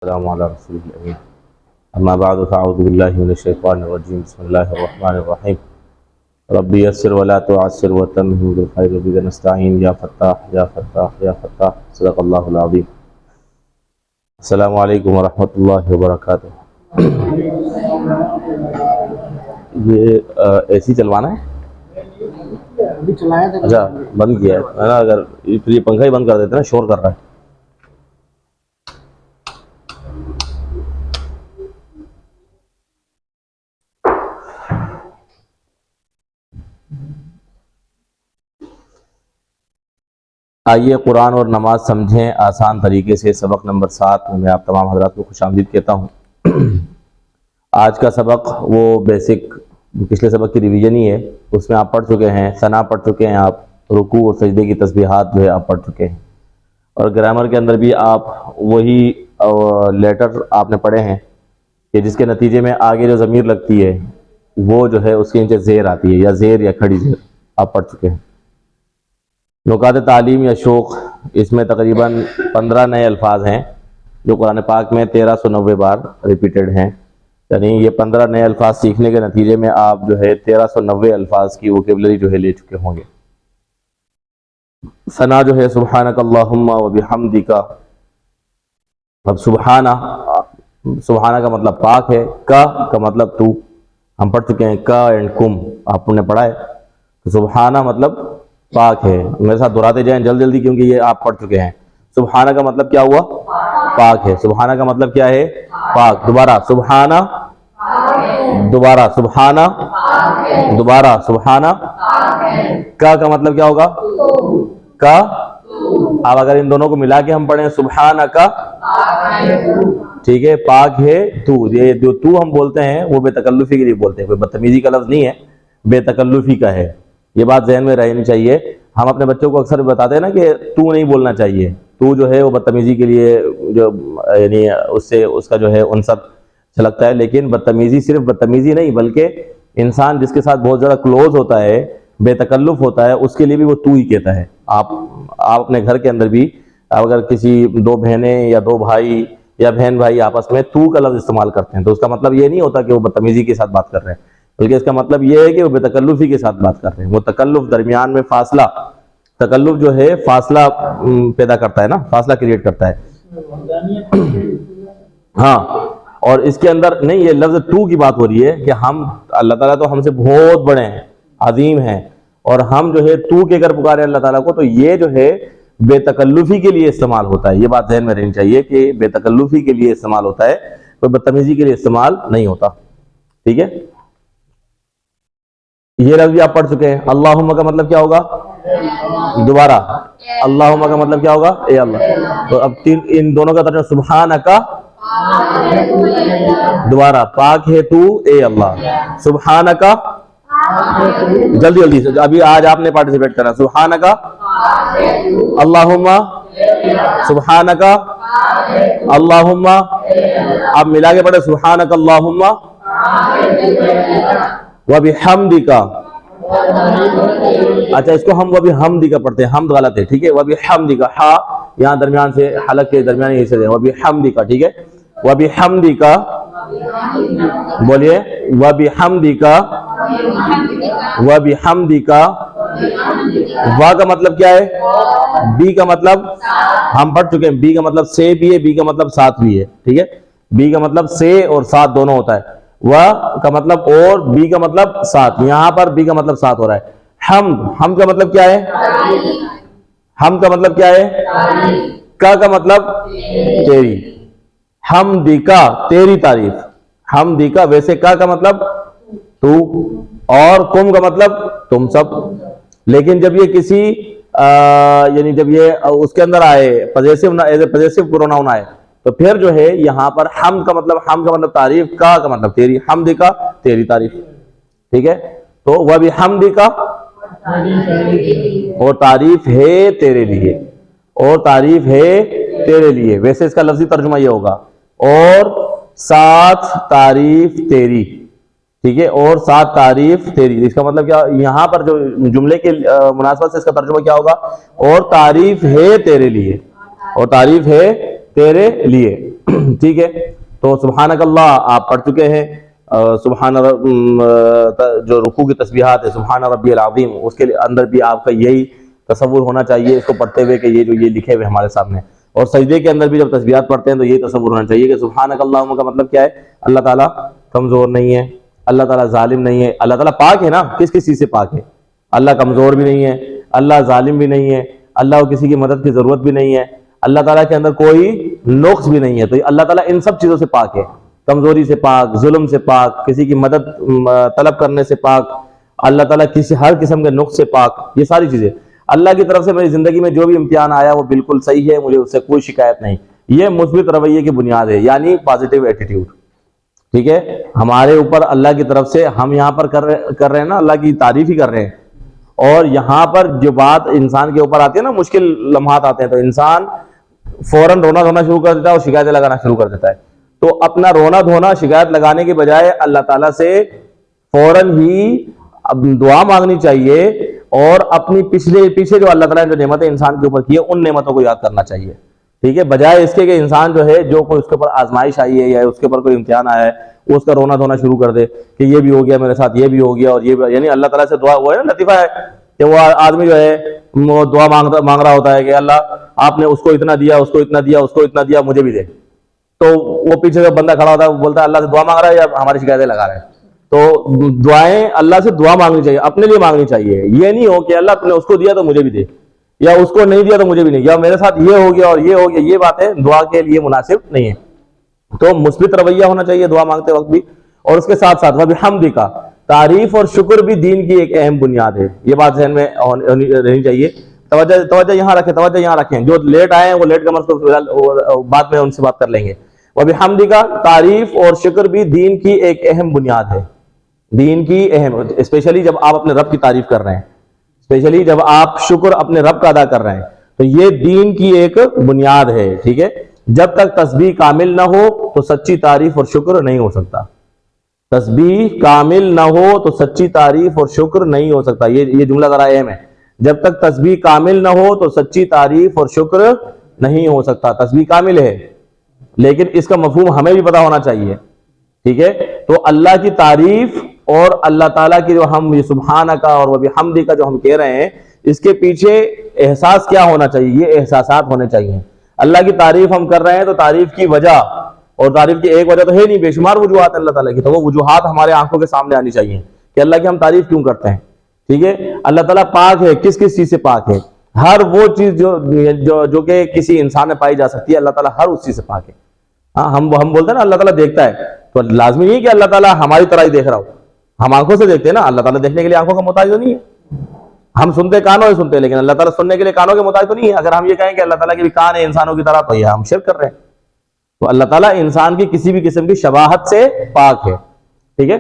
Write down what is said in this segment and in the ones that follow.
السلام علی رسول الامین اما بعد فاعوذ باللہ من الشیطان الرجیم بسم اللہ الرحمن الرحیم ربی یسر ولا تعسر وتمم بالخیر وبک نستعین یا فتاح یا فتاح یا فتاح صدق اللہ العظیم۔ السلام علیکم ورحمۃ اللہ وبرکاتہ۔ یہ اے سی چلوانا ہے؟ اچھا بند کیا ہے نا، اگر پھر یہ پنکھا ہی بند کر دیتے نا، شور کر رہا ہے۔ آئیے قرآن اور نماز سمجھیں آسان طریقے سے۔ سبق نمبر 7 میں آپ تمام حضرات کو خوش آمدید کہتا ہوں۔ آج کا سبق وہ بیسک پچھلے سبق کی ریویژن ہی ہے، اس میں آپ پڑھ چکے ہیں، ثنا پڑھ چکے ہیں، آپ رکوع اور سجدے کی تسبیحات جو ہے آپ پڑھ چکے ہیں، اور گرامر کے اندر بھی آپ وہی لیٹر آپ نے پڑھے ہیں کہ جس کے نتیجے میں آگے جو ضمیر لگتی ہے وہ جو ہے اس کے نیچے زیر آتی ہے، یا زیر یا کھڑی زیر آپ پڑھ چکے ہیں۔ نکات تعلیم یا شوق، اس میں تقریباً 15 نئے الفاظ ہیں جو قرآن پاک میں 1390 بار ریپیٹڈ ہیں، یعنی یہ 15 نئے الفاظ سیکھنے کے نتیجے میں آپ جو ہے 1390 الفاظ کی ووکیبلری جو ہے لے چکے ہوں گے۔ ثنا جو ہے سبحانک اللہم و بحمدک، اب سبحانہ کا مطلب پاک ہے، کا مطلب تو، ہم پڑھ چکے ہیں کا اینڈ کم آپ نے پڑھا ہے، تو سبحانہ مطلب پاک ہے۔ میرے ساتھ دہراتے جائیں جلدی کیونکہ یہ آپ پڑھ چکے ہیں۔ سبحانہ کا مطلب کیا ہوا؟ پاک ہے۔ سبحانہ کا مطلب کیا ہے؟ پاک۔ دوبارہ سبحانہ، دوبارہ سبحانہ، دوبارہ سبحانہ۔ کا مطلب کیا ہوگا؟ کا۔ اب اگر ان دونوں کو ملا کے ہم پڑھیں سبحانہ کا، ٹھیک ہے، پاک ہے تو، یہ جو تو ہم بولتے ہیں وہ بے تکلفی کے لیے بولتے ہیں، کوئی بدتمیزی کا لفظ نہیں ہے، بے تکلفی کا ہے، یہ بات ذہن میں رہنی چاہیے۔ ہم اپنے بچوں کو اکثر بتاتے ہیں نا کہ تو نہیں بولنا چاہیے، تو جو ہے وہ بدتمیزی کے لیے جو یعنی اس سے اس کا جو ہے عنصر چھلکتا ہے، لیکن بدتمیزی صرف بدتمیزی نہیں بلکہ انسان جس کے ساتھ بہت زیادہ کلوز ہوتا ہے، بے تکلف ہوتا ہے، اس کے لیے بھی وہ تو ہی کہتا ہے۔ آپ اپنے گھر کے اندر بھی اگر کسی دو بہنیں یا دو بھائی یا بہن بھائی آپس میں تو کا لفظ استعمال کرتے ہیں تو اس کا مطلب یہ نہیں ہوتا کہ وہ بدتمیزی کے ساتھ بات کر رہے ہیں، بلکہ اس کا مطلب یہ ہے کہ وہ بے تکلفی کے ساتھ بات کر رہے ہیں۔ وہ تکلف، درمیان میں فاصلہ، تکلف جو ہے فاصلہ پیدا کرتا ہے نا، فاصلہ کریٹ کرتا ہے۔ ہاں، اور اس کے اندر نہیں، یہ لفظ تو کی بات ہو رہی ہے کہ ہم، اللہ تعالیٰ تو ہم سے بہت بڑے ہیں، عظیم ہیں، اور ہم جو ہے تو کہہ کر پکارے اللہ تعالیٰ کو، تو یہ جو ہے بے تکلفی کے لیے استعمال ہوتا ہے۔ یہ بات ذہن میں رہنی چاہیے کہ بے تکلفی کے لیے استعمال ہوتا ہے، کوئی بدتمیزی کے لیے استعمال نہیں ہوتا، ٹھیک ہے۔ یہ لفظ بھی آپ پڑھ چکے ہیں۔ اللہم کا مطلب کیا ہوگا؟ دوبارہ اللہم کا مطلب کیا ہوگا؟ اے اللہ۔ تو اب ان دونوں کا ترجمہ سبحانکا، دوبارہ پاک ہے تو اے اللہ، سبحانکا، جلدی سے، ابھی آج آپ نے پارٹیسپیٹ کرنا، سبحانکا اللہم، سبحانکا اللہم، آپ ملا کے پڑھے سبحانک اللہم وبحمدک۔ اچھا، اس کو ہم وبحمدک پڑھتے ہیں، حمد غلط ہے، ٹھیک ہے، وبحمدک، ہا یہاں درمیان سے، حلق کے درمیان حصے سے، وبحمدک، ٹھیک ہے، وبحمدک، بولیے وبحمدک، وبحمدک۔ وا کا مطلب کیا ہے؟ بی کا مطلب ہم پڑھ چکے ہیں، بی کا مطلب سے بھی ہے، بی کا مطلب ساتھ بھی ہے، ٹھیک ہے، بی کا مطلب سے اور ساتھ دونوں ہوتا ہے، وا کا مطلب اور، بی کا مطلب ساتھ، یہاں پر بی کا مطلب ساتھ ہو رہا ہے۔ حمد کا مطلب کیا ہے؟ حمد کا مطلب کیا ہے؟ کا مطلب تیری، حمدکا تیری تعریف، حمدکا، ویسے کا مطلب تو، اور کم کا مطلب تم سب، لیکن جب یہ کسی یعنی جب یہ اس کے اندر آئے پوزیسو پروناؤن آئے تو پھر جو ہے یہاں پر حمد کا مطلب تعریف، کا مطلب تیری، حمدکا تیری تعریف، ٹھیک ہے۔ تو وبحمدکا، اور تعریف ہے تیرے لیے، اور تعریف ہے تیرے لیے، ویسے اس کا لفظی ترجمہ یہ ہوگا، اور ساتھ تعریف تیری، ٹھیک ہے، اور ساتھ تعریف تیری۔ اس کا مطلب کیا، یہاں پر جو جملے کے مناسبت سے اس کا ترجمہ کیا ہوگا؟ اور تعریف ہے تیرے لیے، اور تعریف ہے تیرے لیے۔ ٹھیک ہے، تو سبحانک اللہ آپ پڑھ چکے ہیں، سبحان جو رکوع کی تسبیحات ہے سبحان ربی العظیم، اس کے اندر بھی آپ کا یہی تصور ہونا چاہیے اس کو پڑھتے ہوئے کہ یہ جو یہ لکھے ہوئے ہمارے سامنے، اور سجدے کے اندر بھی جب تسبیحات پڑھتے ہیں تو یہی تصور ہونا چاہیے کہ سبحانک اللہم کا مطلب کیا ہے، اللہ تعالیٰ کمزور نہیں ہے، اللہ تعالیٰ ظالم نہیں ہے، اللہ تعالیٰ پاک ہے نا، کس کس چیز سے پاک ہے، اللہ کمزور بھی نہیں ہے، اللہ ظالم بھی نہیں ہے، اللہ کو کسی کی مدد کی ضرورت بھی نہیں ہے، اللہ تعالیٰ کے اندر کوئی نقص بھی نہیں ہے، تو اللہ تعالیٰ ان سب چیزوں سے پاک ہے، کمزوری سے پاک، ظلم سے پاک، کسی کی مدد طلب کرنے سے پاک، اللہ تعالیٰ کسی ہر قسم کے نقص سے پاک، یہ ساری چیزیں اللہ کی طرف سے میری زندگی میں جو بھی امتحان آیا وہ بالکل صحیح ہے، مجھے اس سے کوئی شکایت نہیں، یہ مثبت رویے کی بنیاد ہے، یعنی پازیٹیو ایٹیٹیوڈ، ٹھیک ہے، ہمارے اوپر اللہ کی طرف سے ہم یہاں پر کر رہے ہیں نا، اللہ کی تعریف ہی کر رہے ہیں، اور یہاں پر جو بات انسان کے اوپر آتی ہے نا، مشکل لمحات آتے ہیں تو انسان فوراً رونا دھونا شروع کر دیتا ہے اور شکایتیں لگانا شروع کر دیتا ہے، تو اپنا رونا دھونا شکایت لگانے کے بجائے اللہ تعالیٰ سے فوراً ہی دعا مانگنی چاہیے، اور اپنی پیچھے جو اللہ تعالیٰ نے جو نعمتیں انسان کے اوپر کی ہے ان نعمتوں کو یاد کرنا چاہیے، ٹھیک ہے، بجائے اس کے کہ انسان جو ہے جو کوئی اس کے اوپر آزمائش آئی ہے یا اس کے اوپر کوئی امتحان آیا ہے وہ اس کا رونا دھونا شروع کر دے کہ یہ بھی ہو گیا میرے ساتھ، یہ بھی ہو گیا، اور یہ بھی، یعنی اللہ تعالیٰ سے دعا، وہ ہے نا لطیفہ ہے کہ وہ آدمی جو ہے وہ دعا مانگ رہا ہوتا ہے کہ اللہ آپ نے اس کو اتنا دیا، اس کو اتنا دیا، اس کو اتنا دیا، مجھے بھی دے، تو وہ پیچھے کا بندہ کھڑا ہوتا ہے وہ بولتا ہے اللہ سے دعا مانگ رہا ہے یا ہماری شکایتیں لگا رہا ہے، تو دعائیں اللہ سے دعا مانگنی چاہیے، اپنے لیے مانگنی چاہیے، یہ نہیں ہو کہ اللہ تم نے اس کو دیا تو مجھے بھی دے، یا اس کو نہیں دیا تو مجھے بھی نہیں، یا میرے ساتھ یہ ہو گیا اور یہ ہو گیا، یہ باتیں دعا کے لیے مناسب نہیں ہے، تو مثبت رویہ ہونا چاہیے دعا مانگتے وقت بھی، اور اس کے ساتھ ساتھ وَبِحَمْدِكَ، تعریف اور شکر بھی دین کی ایک اہم بنیاد ہے، یہ بات ذہن میں رہنی چاہیے، توجہ یہاں رکھیں، جو لیٹ آئے ہیں وہ لیٹ کا بعد میں ان سے بات کر لیں گے، وَبِحَمْدِكَ، تعریف اور شکر بھی دین کی ایک اہم بنیاد ہے، دین کی اہم، اسپیشلی جب آپ اپنے رب کی تعریف کر رہے ہیں، اسپیشلی جب آپ شکر اپنے رب کا ادا کر رہے ہیں تو یہ دین کی ایک بنیاد ہے، ٹھیک ہے، جب تک تسبیح کامل نہ ہو تو سچی تعریف اور شکر نہیں ہو سکتا، تسبیح کامل نہ ہو تو سچی تعریف اور شکر نہیں ہو سکتا، یہ جملہ ذرا اہم ہے، جب تک تسبیح کامل نہ ہو تو سچی تعریف اور شکر نہیں ہو سکتا، تسبیح کامل ہے لیکن اس کا مفہوم ہمیں بھی پتا ہونا چاہیے، ٹھیک ہے، تو اللہ کی تعریف اور اللہ تعالیٰ کی جو ہم یہ سبحانہ کا اور وبحمدہ کا جو ہم کہہ رہے ہیں اس کے پیچھے احساس کیا ہونا چاہیے، یہ احساسات ہونے چاہیے، اللہ کی تعریف ہم کر رہے ہیں تو تعریف کی وجہ، اور تعریف کی ایک وجہ تو ہے نہیں، بے شمار وجوہات اللہ تعالیٰ کی، تو وہ وجوہات ہمارے آنکھوں کے سامنے آنی چاہیے کہ اللہ کی ہم تعریف کیوں کرتے ہیں، ٹھیک ہے، اللہ تعالیٰ پاک ہے، کس کس چیز سے پاک ہے، ہر وہ چیز جو کہ کسی انسان میں پائی جا سکتی ہے، اللہ تعالیٰ ہر اس چیز سے پاک ہے، ہاں ہم بولتے ہیں نا اللہ تعالیٰ دیکھتا ہے، تو لازمی نہیں کہ اللہ تعالیٰ ہماری طرح ہی دیکھ رہا ہو، ہم آنکھوں سے دیکھتے ہیں نا، اللہ تعالیٰ دیکھنے کے لیے آنکھوں کا محتاج تو نہیں ہے، ہم سنتے کانوں سے سنتے ہیں لیکن اللہ تعالیٰ سننے کے لیے کانوں کے محتاج تو نہیں ہے، اگر ہم یہ کہیں کہ اللہ تعالیٰ کے بھی کان ہے انسانوں کی طرح تو یہ ہم شرک کر رہے ہیں، تو اللہ تعالیٰ انسان کی کسی بھی قسم کی شباہت سے پاک ہے، ٹھیک ہے،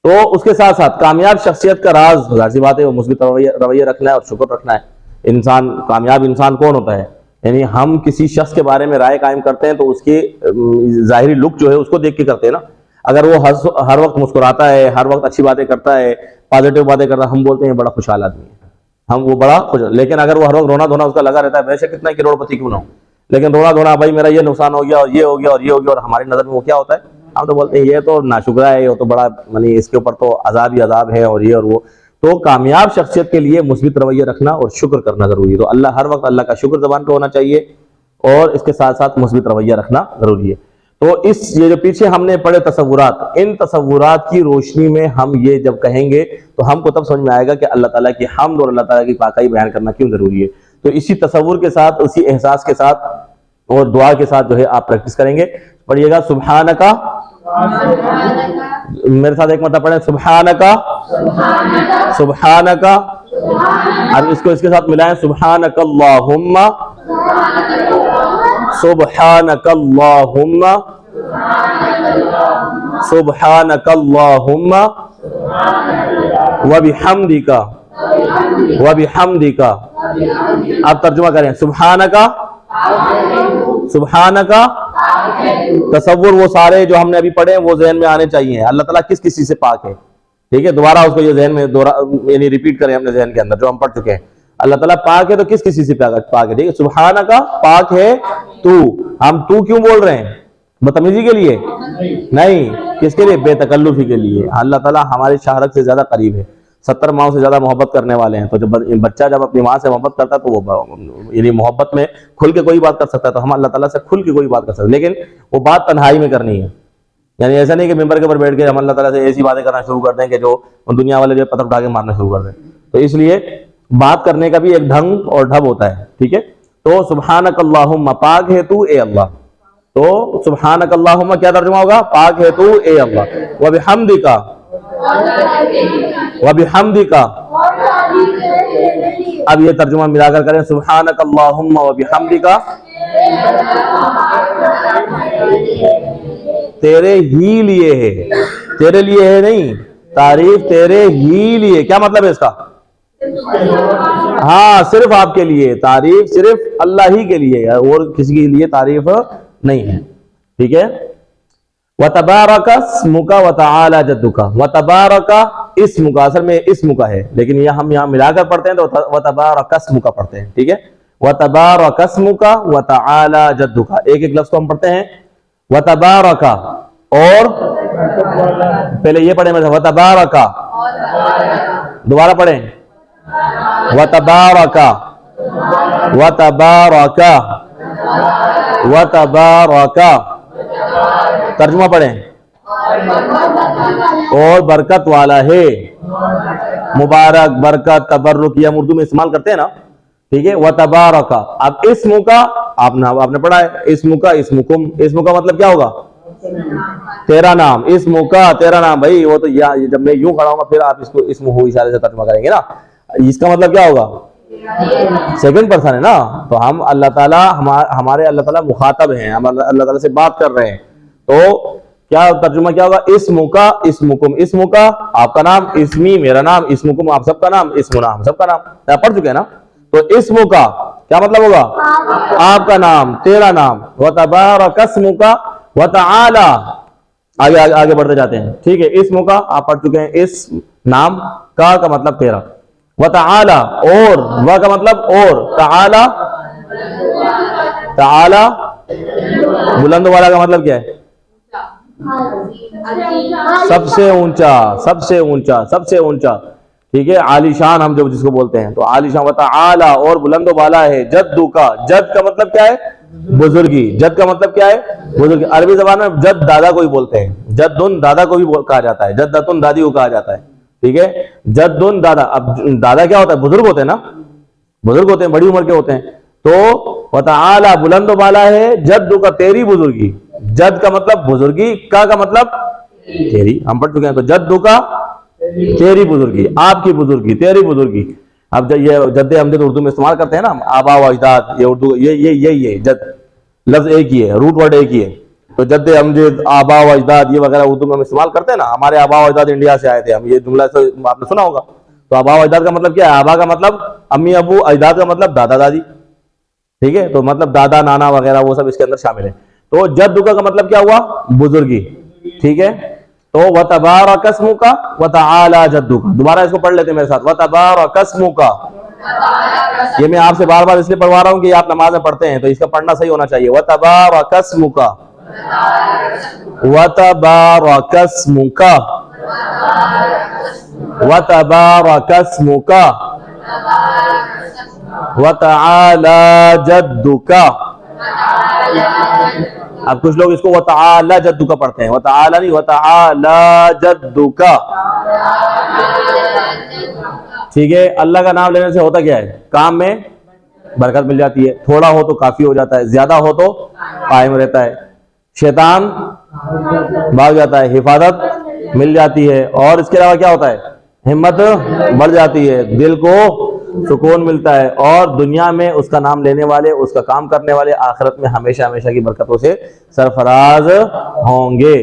تو اس کے ساتھ ساتھ کامیاب شخصیت کا راز ظاہر سی بات ہے وہ مثبت رویہ رکھنا ہے اور شکر رکھنا ہے، کامیاب انسان کون ہوتا ہے، یعنی ہم کسی شخص کے بارے میں رائے قائم کرتے ہیں تو اس کی ظاہری لک جو ہے اس کو دیکھ کے کرتے ہیں نا، اگر وہ ہر وقت مسکراتا ہے، ہر وقت اچھی باتیں کرتا ہے، پازیٹیو باتیں کرتا ہے، ہم بولتے ہیں بڑا خوشحال آدمی ہے، ہم وہ بڑا خوش، لیکن اگر وہ ہر وقت رونا دھونا اس کا لگا رہتا ہے، بے شک کتنا کروڑ پتی کیوں نہ ہو، لیکن رونا دھونا بھائی میرا یہ نقصان ہو گیا اور یہ ہو گیا اور یہ ہو گیا، اور ہماری نظر میں وہ کیا ہوتا ہے، ہم تو بولتے ہیں یہ تو ناشکرا ہے، یہ تو بڑا یعنی اس کے اوپر تو عذاب ہی عذاب ہے اور یہ اور وہ، تو کامیاب شخصیت کے لیے مثبت رویہ رکھنا اور شکر کرنا ضروری ہے، تو اللہ ہر وقت اللہ کا شکر زبان پہ ہونا چاہیے اور اس کے ساتھ ساتھ مثبت رویہ رکھنا ضروری ہے، تو یہ جو پیچھے ہم نے پڑھے تصورات، ان تصورات کی روشنی میں ہم یہ جب کہیں گے تو ہم کو تب سمجھ میں آئے گا کہ اللہ تعالیٰ کی حمد اور اللہ تعالیٰ کی پاکی بیان کرنا کیوں ضروری ہے، تو اسی تصور کے ساتھ، اسی احساس کے ساتھ اور دعا کے ساتھ جو ہے آپ پریکٹس کریں گے، پڑھیے گا سبحانکا، میرے ساتھ ایک مرتبہ پڑھیں سبحانکا، سبحانکا، اب اس کو اس کے ساتھ ملائیں، سبحانک اللہم، سبحانک اللہم، سبحانک اللہم وبحمدک، وبحمدک، آپ ترجمہ کریں، سبحانکا، سبحانکا، تصور وہ سارے جو ہم نے ابھی پڑھے وہ ذہن میں آنے چاہیے، اللہ تعالیٰ کس چیز سے پاک ہے، ٹھیک ہے، دوبارہ اس کو یہ ذہن میں یعنی ریپیٹ کریں اپنے ذہن کے اندر جو ہم پڑھ چکے ہیں، اللہ تعالیٰ پاک ہے تو کس کسی سے پاک ہے؟ ٹھیک ہے، سبحانک پاک ہے تو، ہم تو کیوں بول رہے ہیں؟ بدتمیزی کے لیے نہیں، کس کے لیے؟ بے تکلفی کے لیے۔ اللہ تعالیٰ ہماری شہرت سے زیادہ قریب ہے، 70 ماؤں سے زیادہ محبت کرنے والے ہیں، تو جب بچہ جب اپنی ماں سے محبت کرتا ہے تو وہ یعنی محبت میں کھل کے کوئی بات کر سکتا ہے، تو ہم اللہ تعالیٰ سے کھل کے کوئی بات کر سکتے ہیں، لیکن وہ بات تنہائی میں کرنی ہے۔ یعنی ایسا نہیں کہ ممبر کے اوپر بیٹھ کے ہم اللہ تعالیٰ سے ایسی باتیں کرنا شروع کر دیں کہ جو دنیا والے جو پتھر اٹھا کے مارنا شروع کر دیں۔ تو اس لیے بات کرنے کا بھی ایک ڈھنگ اور ڈھب ہوتا ہے، ٹھیک ہے؟ تو سبحانک اللہم، پاک ہے تو اے اللہ، تو سبحانک اللہم کیا ترجمہ ہوگا؟ پاک ہے تو اے اللہ، وبحمدک، وبحمدک، اب یہ ترجمہ ملا کر کریں، سبحانک اللہم وبحمدک، تیرے ہی لیے ہے، تیرے لیے ہے نہیں، تعریف تیرے ہی لیے، کیا مطلب ہے اس کا؟ ہاں صرف آپ کے لیے، تعریف صرف اللہ ہی کے لیے ہے، اور کسی کے لیے تعریف نہیں ہے، ٹھیک ہے؟ وَتَبَارَكَ اسْمُكَ وَتَعَالَى جَدُّكَ، وَتَبَارَكَ اسْمُكَ اصل میں اسمک ہے، لیکن یہ ہم یہاں ملا کر پڑھتے ہیں تو وَتَبَارَكَ اسْمُكَ پڑھتے ہیں، ٹھیک ہے؟ وَتَبَارَكَ اسْمُكَ وَتَعَالَى جَدُّكَ، ایک ایک لفظ کو ہم پڑھتے ہیں، وَتَبَارَكَ، اور پہلے یہ پڑھیں مثلا وَتَبَارَكَ، دوبارہ پڑھیں وَتَبَارَكَ، وَتَبَارَكَ، وَتَبَارَكَ، ترجمہ پڑھیں، اور برکت والا ہے، مبارک، برکت، تبرک، یہ ہم اردو میں استعمال کرتے ہیں نا، ٹھیک ہے؟ وَتَبَارَكَ، اب اسم کا آپ نے پڑھا ہے، اسم کا، اسمکم، اسم کا مطلب کیا ہوگا؟ تیرا نام، اسم کا تیرا نام، بھائی وہ تو جب میں یوں کھڑا ہوں گا پھر آپ اس کو اسم ہو اشارے سے ترجمہ کریں گے نا، اس کا مطلب کیا ہوگا؟ سیکنڈ پرسن ہے نا، تو ہم اللہ تعالیٰ ہمارے اللہ تعالیٰ مخاطب ہیں، ہم اللہ تعالیٰ سے بات کر رہے ہیں، تو کیا ترجمہ کیا ہوگا؟ اسم کا، اسمکم، اسم کا آپ کا نام، اسمی میرا نام، اسمکم آپ سب کا نام، اسمنا ہم سب کا نام، پڑھ چکے ہیں نا؟ تو اسم کا کیا مطلب ہوگا؟ آپ کا نام، تیرا نام، وَتَبَارَكَ اسْمُكَ وَتَعَالَى، آگے بڑھتے جاتے ہیں، ٹھیک ہے؟ اسم کا آپ پڑھ چکے ہیں، اسم نام، کا مطلب تیرا، وَتَعَالَى اور، و کا مطلب اور، تعالی، تعالی بلند والا کا مطلب کیا ہے؟ سب سے اونچا، سب سے اونچا، سب سے اونچا، ٹھیک ہے؟ عالی شان ہم جس کو بولتے ہیں، تو عالی شان، وتعالی اور بلند و بالا ہے، جدو کا، جد کا مطلب کیا ہے؟ بزرگی، جد کا مطلب کیا ہے؟ بزرگی، عربی زبان میں جد دادا کو بھی بولتے ہیں، جدن دادا کو بھی کہا جاتا ہے، جدتن دادی کو کہا جاتا ہے، ٹھیک ہے؟ جدن دادا، اب دادا کیا ہوتا ہے؟ بزرگ ہوتے ہیں نا، بزرگ ہوتے ہیں، بڑی عمر کے ہوتے ہیں، تو وتعالی بلند و بالا ہے، جدو کا تیری بزرگی، جد کا مطلب بزرگی، کا مطلب تیری، ہم پڑھ چکے ہیں، تو جدو کا تیری بزرگی، آپ کی بزرگی، تیری بزرگی۔ اب یہ جد امجد اردو میں استعمال کرتے ہیں نا، آبا و اجداد، یہ اردو یہی ہے، جد لفظ ایک ہی ہے، روٹ ورڈ ایک ہی ہے، تو جد امجد، آبا و اجداد یہ وغیرہ اردو میں ہم استعمال کرتے ہیں نا، ہمارے آبا و اجداد انڈیا سے آئے تھے، ہم یہ جملہ آپ نے سنا ہوگا، تو آبا و اجداد کا مطلب کیا ہے؟ آبا کا مطلب امی ابو، اجداد کا مطلب دادا دادی، ٹھیک ہے؟ تو مطلب دادا نانا وغیرہ وہ سب اس کے اندر شامل ہے، تو جد کا مطلب کیا ہوا؟ بزرگی، ٹھیک ہے؟ تو وَتَبَارَكَ اسْمُكَ وَتَعَالَى جَدُّكَ، دوبارہ اس کو پڑھ لیتے ہیں میرے ساتھ، وَتَبَارَكَ اسْمُكَ، یہ میں آپ سے بار بار اس لیے پڑھوا رہا ہوں کہ یہ آپ نماز میں پڑھتے ہیں تو اس کا پڑھنا صحیح ہونا چاہیے، وَتَبَارَكَ اسْمُكَ، وَتَبَارَكَ اسْمُكَ، وَتَبَارَكَ اسْمُكَ وَتَعَالَى جَدُّكَ۔ اب کچھ لوگ اس کو وَتَعَالَى جَدُّكَ پڑھتے ہیں، وَتَعَالَى نہیں، وَتَعَالَى جَدُّكَ، ٹھیک ہے؟ اللہ کا نام لینے سے ہوتا کیا ہے؟ کام میں برکت مل جاتی ہے، تھوڑا ہو تو کافی ہو جاتا ہے، زیادہ ہو تو قائم رہتا ہے، شیطان بھاگ جاتا ہے، حفاظت مل جاتی ہے، اور اس کے علاوہ کیا ہوتا ہے؟ ہمت بڑھ جاتی ہے، دل کو سکون ملتا ہے، اور دنیا میں اس کا نام لینے والے، اس کا کام کرنے والے آخرت میں ہمیشہ ہمیشہ کی برکتوں سے سرفراز ہوں گے۔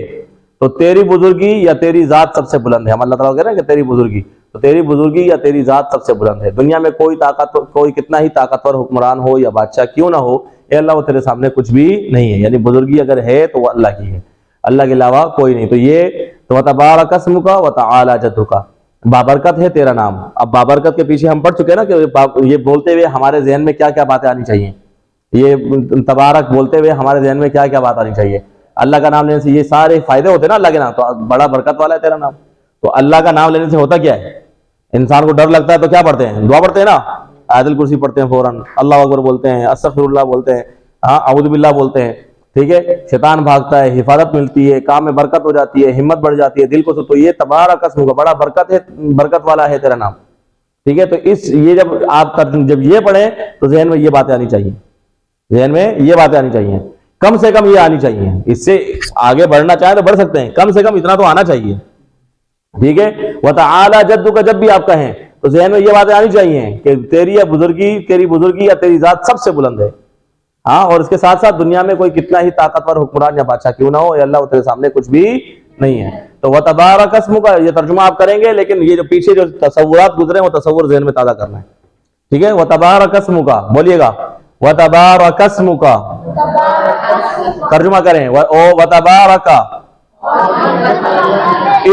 تو تیری بزرگی یا تیری ذات سب سے بلند ہے، ہم اللہ تعالیٰ کہہ رہے ہیں کہ تیری بزرگی، تو تیری بزرگی یا تیری ذات سب سے بلند ہے، دنیا میں کوئی کتنا ہی طاقتور حکمران ہو یا بادشاہ کیوں نہ ہو، اے اللہ وہ تیرے سامنے کچھ بھی نہیں ہے، یعنی بزرگی اگر ہے تو وہ اللہ کی ہے، اللہ کے علاوہ کوئی نہیں۔ تو یہ تو وَتَبَارَكَ اسْمُكَ وَتَعَالَى جَدُّكَ، بابرکت ہے تیرا نام. اب بابرکت کے پیچھے ہم پڑھ چکے ہیں نا کہ یہ بولتے ہوئے ہمارے ذہن میں کیا کیا باتیں آنی چاہیے, یہ تبارک بولتے ہوئے ہمارے ذہن میں کیا کیا بات آنی چاہیے. اللہ کا نام لینے سے یہ سارے فائدے ہوتے ہیں نا اللہ کے نام, تو بڑا برکت والا ہے تیرا نام. تو اللہ کا نام لینے سے ہوتا کیا ہے, انسان کو ڈر لگتا ہے تو کیا پڑھتے ہیں, دعا پڑھتے ہیں نا, آیت الکرسی پڑھتے ہیں فوراً, اللہ اکبر بولتے ہیں, استغفر اللہ بولتے ہیں, ہاں اعوذ باللہ بولتے ہیں, ٹھیک ہے, شیطان بھاگتا ہے, حفاظت ملتی ہے, کام میں برکت ہو جاتی ہے, ہمت بڑھ جاتی ہے, دل کو تو یہ تبارک اسمک, بڑا برکت ہے, برکت والا ہے تیرا نام, ٹھیک ہے. تو یہ جب آپ جب یہ پڑھیں تو ذہن میں یہ باتیں آنی چاہیے, ذہن میں یہ باتیں آنی چاہیے, کم سے کم یہ آنی چاہیے. اس سے آگے بڑھنا چاہیں تو بڑھ سکتے ہیں, کم سے کم اتنا تو آنا چاہیے, ٹھیک ہے. وتعالی جدک, جب بھی آپ کہیں تو ذہن میں یہ باتیں آنی چاہیے کہ تیری بزرگی یا تیری ذات سب سے بلند ہے, ہاں. اور اس کے ساتھ ساتھ دنیا میں کوئی کتنا ہی طاقتور حکمران یا بادشاہ کیوں نہ ہو, اے اللہ وہ تیرے سامنے کچھ بھی نہیں ہے. تو وتبارک اسمک, یہ ترجمہ آپ کریں گے, لیکن یہ جو پیچھے جو تصورات گزرے وہ تصور ذہن میں تازہ کرنا ہے, ٹھیک ہے. وتبارک اسمک, بولیے گا, وتبارک اسمک, ترجمہ کریں, وتبارک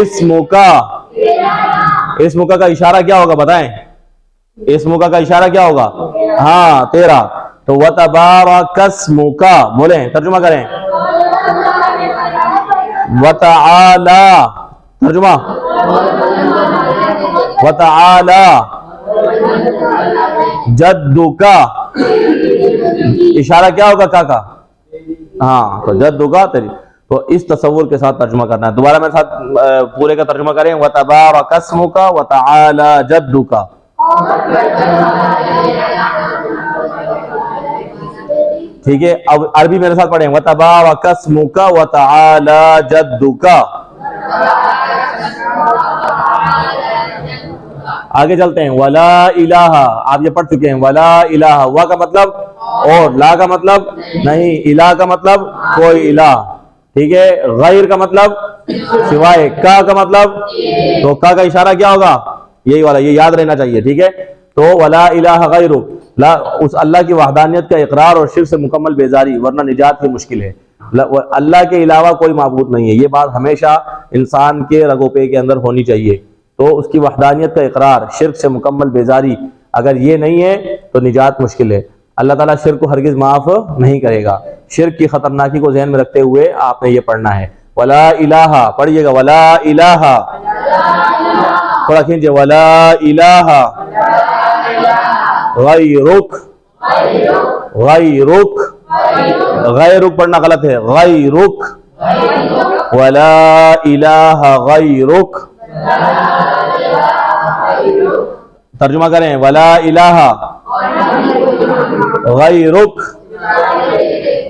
اسمک, اسمک کا اشارہ کیا ہوگا بتائیں, اسمک کا اشارہ کیا ہوگا, ہاں تیرا. تو وتبارک اسمک, بولیں, ترجمہ کریں, وتعالی, ترجمہ, وتعالی جدک, اشارہ کیا ہوگا کا, ہاں, تو جدک تیری. تو اس تصور کے ساتھ ترجمہ کرنا ہے. دوبارہ میرے ساتھ پورے کا ترجمہ کریں, وتبارک اسمک وتعالی جدک. ٹھیک ہے. اب عربی میرے ساتھ پڑھیں, وتبارک اسمک وتعالی جدک. آگے چلتے ہیں. ولا الہ, آپ یہ پڑھ چکے ہیں, ولا الہ, وا کا مطلب اور, لا کا مطلب نہیں, الہ کا مطلب کوئی الہ, ٹھیک ہے. غیر کا مطلب سوائے, کا مطلب, تو کا اشارہ کیا ہوگا, یہی والا, یہ یاد رہنا چاہیے, ٹھیک ہے. تو ولا الہ غیرک, لا, اس اللہ کی وحدانیت کا اقرار اور شرک سے مکمل بیزاری, ورنہ نجات کی مشکل ہے. اللہ کے علاوہ کوئی معبود نہیں ہے, یہ بات ہمیشہ انسان کے رگو پے کے اندر ہونی چاہیے. تو اس کی وحدانیت کا اقرار, شرک سے مکمل بیزاری, اگر یہ نہیں ہے تو نجات مشکل ہے. اللہ تعالیٰ شرک کو ہرگز معاف نہیں کرے گا. شرک کی خطرناکی کو ذہن میں رکھتے ہوئے آپ نے یہ پڑھنا ہے. ولا الہ, پڑھیے گا, ولا الہ, تھوڑا کھینچے, ولا الہ غیرک, غیرک, غیرک پڑھنا غلط ہے, غیرک, ولا الہ غیرک. ترجمہ کریں, ولا الہ غیرک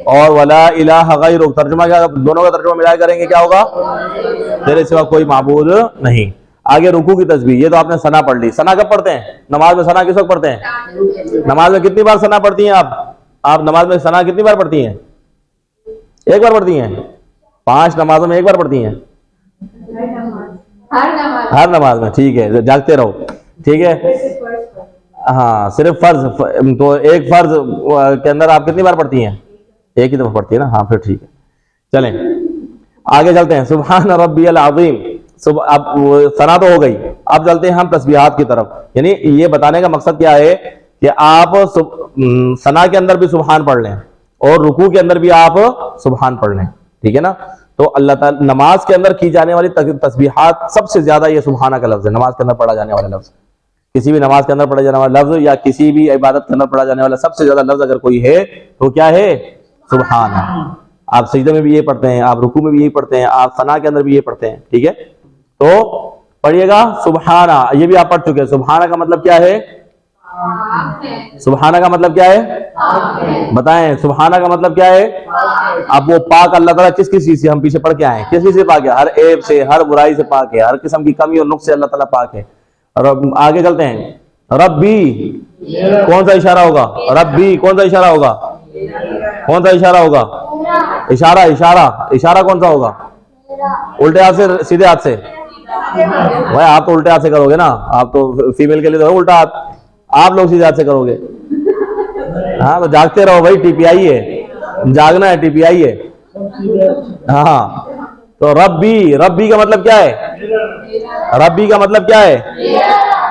اور ولا الہ غیرک. ترجمہ کیا, دونوں کا ترجمہ ملا کریں گے کیا ہوگا, تیرے سوا کوئی معبود نہیں. آگے رکوع کی تسبیح, یہ تو آپ نے ثنا پڑھ لی. ثنا کب پڑھتے ہیں نماز میں, ثنا کس وقت پڑھتے ہیں نماز میں, کتنی بار ثنا پڑھتی ہیں آپ نماز میں ثنا کتنی بار پڑھتی ہیں, ایک بار پڑھتی ہیں, 5 نمازوں میں ایک بار پڑھتی ہیں, ہر نماز میں, ٹھیک ہے, جاگتے رہو, ٹھیک ہے. ہاں, صرف فرض, تو ایک فرض کے اندر آپ کتنی بار پڑھتی ہیں, ایک ہی دفعہ پڑھتی ہے نا, ہاں پھر ٹھیک ہے. چلیں آگے چلتے ہیں. سبحان ربی العظیم, اب ثنا تو ہو گئی, اب چلتے ہیں ہم تسبیحات کی طرف. یعنی یہ بتانے کا مقصد کیا ہے کہ آپ ثنا کے اندر بھی سبحان پڑھ لیں اور رکوع کے اندر بھی آپ سبحان پڑھ لیں, ٹھیک ہے نا. تو اللہ تعالی نماز کے اندر کی جانے والی تسبیحات سب سے زیادہ یہ سبحانہ کا لفظ ہے, نماز کے اندر پڑھا جانے والا لفظ, کسی بھی نماز کے اندر پڑھا جانے والا لفظ یا کسی بھی عبادت کے اندر پڑھا جانے والا سب سے زیادہ لفظ اگر کوئی ہے تو کیا ہے, سبحان ہے. آپ سجدے میں بھی یہ پڑھتے ہیں, آپ رکوع میں بھی یہی پڑھتے ہیں, آپ ثنا کے اندر بھی یہ پڑھتے ہیں, ٹھیک ہے. تو پڑھیے گا سبحانہ, یہ بھی آپ پڑھ چکے ہیں. سبحانہ کا مطلب کیا ہے, سبحانہ کا مطلب کیا ہے, بتائیں, سبحانہ کا مطلب کیا ہے. اب وہ پاک اللہ تعالیٰ کس کس چیز سے, ہم پیچھے پڑھ کے آئے ہیں, کس چیز سے پاک ہے, ہر عیب سے, ہر برائی سے پاک ہے, ہر قسم کی کمی اور نقص سے اللہ تعالیٰ پاک ہے. اور آگے چلتے ہیں. ربی کون سا اشارہ ہوگا, ربی کون سا اشارہ ہوگا, کون سا اشارہ ہوگا, اشارہ کون سا ہوگا, الٹے ہاتھ سے سیدھے ہاتھ سے. بھائی آپ تو الٹے ہاتھ سے کرو گے نا, آپ تو فیمیل کے لیے تو الٹا ہاتھ, آپ لوگ سیدھے ہاتھ سے کرو گے. ہاں تو جاگتے رہو بھائی, ٹی پی آئی ہے, جاگنا ہے, ٹی پی آئی ہے. ہاں تو ربی کا مطلب کیا ہے, ربی کا مطلب کیا ہے؟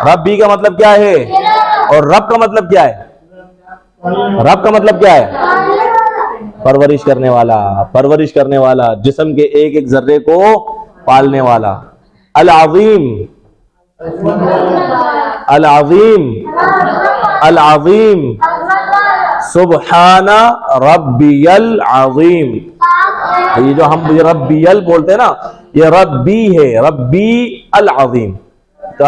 ربی کا مطلب کیا ہے؟ اور رب کا مطلب کیا ہے؟ رب کا مطلب کیا ہے؟ پرورش کرنے والا، پرورش کرنے والا، جسم کے ایک ایک ذرے کو پالنے والا۔ العظیم، العظیم، العظیم، سبحان ربی العظیم۔ یہ جو ہم ربی ال بولتے ہیں نا، یہ ربی ہے، ربی العظیم۔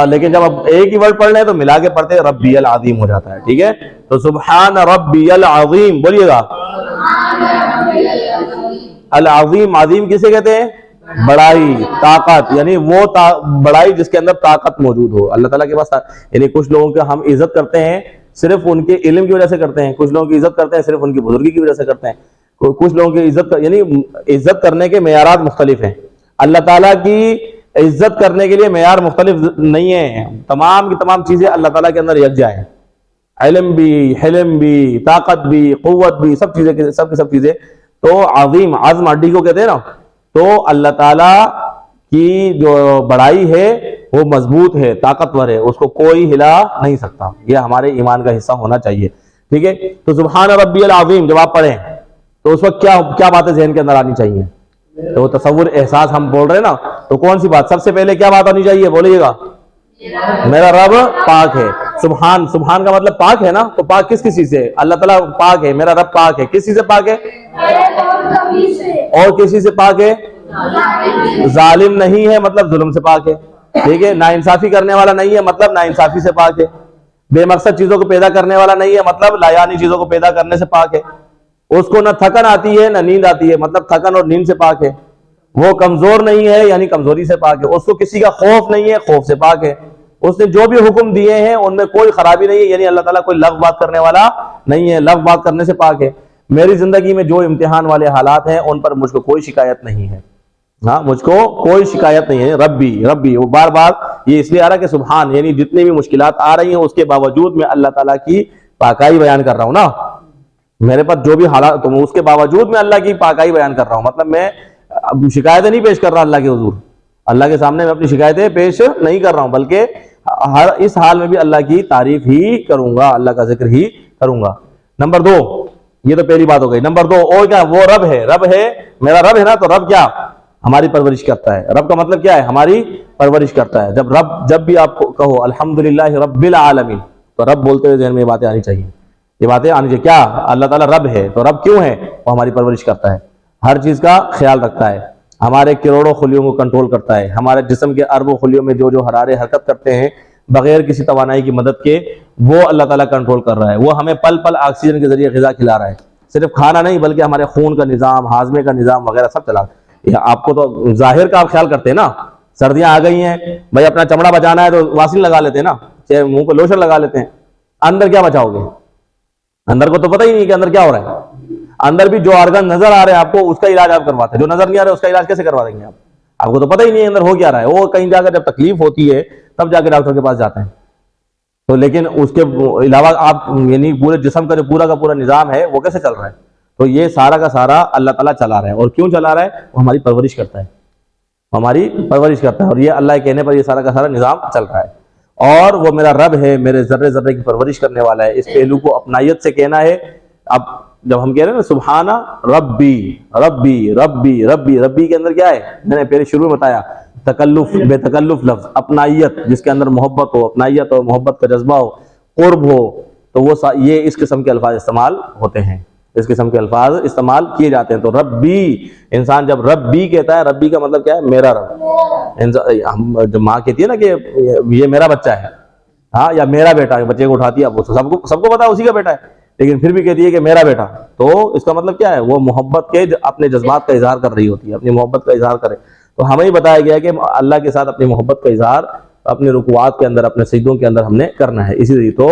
لیکن جب آپ ایک ہی ورڈ پڑھ لیں تو ملا کے پڑھتے ہیں ربی العظیم ہو جاتا ہے، ٹھیک ہے؟ تو سبحان ربی العظیم بولیے گا۔ العظیم، عظیم کسے کہتے ہیں؟ بڑائی، طاقت، یعنی وہ بڑائی جس کے اندر طاقت موجود ہو۔ اللہ تعالیٰ کے پاس، یعنی کچھ لوگوں کے ہم عزت کرتے ہیں صرف ان کے علم کی وجہ سے کرتے ہیں، کچھ لوگوں کی عزت کرتے ہیں صرف ان کی بزرگی کی وجہ سے کرتے ہیں، کچھ لوگوں کی عزت یعنی عزت کرنے کے معیارات مختلف ہیں۔ اللہ تعالیٰ کی عزت کرنے کے لیے معیار مختلف نہیں ہے، تمام کی تمام چیزیں اللہ تعالیٰ کے اندر یکجا ہیں، علم بھی، حلم بھی، طاقت بھی، قوت بھی، سب چیزیں، سب کی سب چیزیں۔ تو عظیم، عظم ہڈی کو کہتے ہیں نا، تو اللہ تعالیٰ کی جو بڑائی ہے وہ مضبوط ہے، طاقتور ہے، اس کو کوئی ہلا نہیں سکتا۔ یہ ہمارے ایمان کا حصہ ہونا چاہیے، ٹھیک ہے؟ تو سبحان ربی العظیم جب آپ پڑھیں تو اس وقت کیا باتیں ذہن کے اندر آنی چاہیے؟ تو تصور، احساس ہم بول رہے ہیں نا، تو کون سی بات سب سے پہلے کیا بات آنی چاہیے؟ بولیے گا۔ میرا رب پاک ہے۔ سبحان، سبحان کا مطلب پاک ہے نا، تو پاک کس چیز سے؟ اللہ تعالیٰ پاک ہے، میرا رب پاک ہے۔ کس چیز سے پاک ہے؟ اور کس چیز سے پاک ہے؟ ظالم نہیں ہے مطلب ظلم سے پاک ہے، ٹھیک ہے؟ ناانصافی کرنے والا نہیں ہے مطلب ناانصافی سے پاک ہے۔ بے مقصد چیزوں کو پیدا کرنے والا نہیں ہے مطلب لایانی چیزوں کو پیدا کرنے سے پاک ہے۔ اس کو نہ تھکن آتی ہے نہ نیند آتی ہے مطلب تھکن اور نیند سے پاک ہے۔ وہ کمزور نہیں ہے یعنی کمزوری سے پاک ہے۔ اس کو کسی کا خوف نہیں ہے، خوف سے پاک ہے۔ اس نے جو بھی حکم دیے ہیں ان میں کوئی خرابی نہیں ہے، یعنی اللہ تعالیٰ کوئی لغو بات کرنے والا نہیں ہے، لغو بات کرنے سے پاک ہے۔ میری زندگی میں جو امتحان والے حالات ہیں ان پر مجھ کو کوئی شکایت نہیں ہے، ہاں مجھ کو کوئی شکایت نہیں ہے۔ ربی، ربی، وہ بار بار یہ اس لیے آ رہا ہے کہ سبحان، یعنی جتنی بھی مشکلات آ رہی ہیں اس کے باوجود میں اللہ تعالیٰ کی پاکائی بیان کر رہا ہوں نا، میرے پاس جو بھی حالات، تو اس کے باوجود میں اللہ کی پاکائی بیان کر رہا ہوں، مطلب میں شکایتیں نہیں پیش کر رہا اللہ کے حضور، اللہ کے سامنے میں اپنی شکایتیں پیش نہیں کر رہا ہوں، بلکہ ہر اس حال میں بھی اللہ کی تعریف ہی کروں گا، اللہ کا ذکر ہی کروں گا۔ نمبر 2، یہ تو پہلی بات ہو گئی۔ نمبر 2 اور کیا؟ وہ رب ہے، رب ہے، میرا رب ہے نا، تو رب کیا؟ ہماری پرورش کرتا ہے۔ رب کا مطلب کیا ہے؟ ہماری پرورش کرتا ہے۔ جب بھی آپ کہو الحمدللہ رب العالمین، تو رب بولتے ہوئے ذہن میں یہ باتیں آنی چاہیے، یہ باتیں آنی چاہیے۔ کیا؟ اللہ تعالیٰ رب ہے، تو رب کیوں ہے؟ وہ ہماری پرورش کرتا ہے، ہر چیز کا خیال رکھتا ہے، ہمارے کروڑوں خلیوں کو کنٹرول کرتا ہے، ہمارے جسم کے اربوں خلیوں میں جو حرارے حرکت کرتے ہیں بغیر کسی توانائی کی مدد کے، وہ اللہ تعالیٰ کنٹرول کر رہا ہے۔ وہ ہمیں پل پل آکسیجن کے ذریعے غذا کھلا رہا ہے، صرف کھانا نہیں بلکہ ہمارے خون کا نظام، ہاضمے کا نظام وغیرہ سب چلا رہا ہے۔ آپ کو تو ظاہر کا آپ خیال کرتے ہیں نا، سردیاں آ گئی ہیں بھائی، اپنا چمڑا بچانا ہے تو واسلین لگا لیتے ہیں نا، چاہے منہ پہ لوشن لگا لیتے ہیں۔ اندر کیا بچاؤ گے؟ اندر کو تو پتہ ہی نہیں کہ اندر کیا ہو رہا ہے۔ اندر بھی جو آرگن نظر آ رہے ہیں آپ کو اس کا علاج آپ کرواتے ہیں، جو نظر نہیں آ رہا ہے اس کا علاج کیسے کروا دیں گے آپ کو تو پتہ ہی نہیں ہے اندر ہو کیا رہا ہے۔ وہ کہیں جا کر جب تکلیف ہوتی ہے تب جا کے ڈاکٹر کے پاس جاتے ہیں، تو لیکن اس کے علاوہ آپ یعنی پورے جسم کا جو پورا کا پورا نظام ہے وہ کیسے چل رہا ہے؟ تو یہ سارا کا سارا اللہ تعالیٰ چلا رہا ہے۔ اور کیوں چلا رہا ہے؟ وہ ہماری پرورش کرتا ہے، ہماری پرورش کرتا ہے، اور یہ اللہ کے کہنے پر یہ سارا کا سارا نظام چل رہا ہے۔ اور وہ میرا رب ہے، میرے ذرے ذرے کی پرورش کرنے والا ہے۔ اس پہلو کو اپنائیت سے کہنا ہے۔ اب جب ہم کہہ رہے ہیں نا سبحان ربی، ربی، ربی، ربی، ربی کے اندر کیا ہے؟ میں نے پہلے شروع میں بتایا، تکلف، بے تکلف لفظ، اپنائیت، جس کے اندر محبت ہو، اپنائیت ہو، محبت کا جذبہ ہو، قرب ہو، تو وہ یہ اس قسم کے الفاظ استعمال ہوتے ہیں، اس قسم کے الفاظ استعمال کیے جاتے ہیں۔ تو ربی، انسان جب ربی کہتا ہے، ربی کا مطلب کیا ہے؟ میرا رب۔ جب ماں کہتی ہے نا کہ یہ میرا بچہ ہے، ہاں، یا میرا بیٹا ہے، بچے کو اٹھاتی ہے، اب سب کو پتا ہے اسی کا بیٹا ہے، لیکن پھر بھی کہتی ہے کہ میرا بیٹا، تو اس کا مطلب کیا ہے؟ وہ محبت کے اپنے جذبات کا اظہار کر رہی ہوتی ہے، اپنی محبت کا اظہار کرے۔ تو ہمیں ہی بتایا گیا کہ اللہ کے ساتھ اپنی محبت کا اظہار اپنے رکوعات کے اندر، اپنے سجدوں کے اندر ہم نے کرنا ہے۔ اسی لیے تو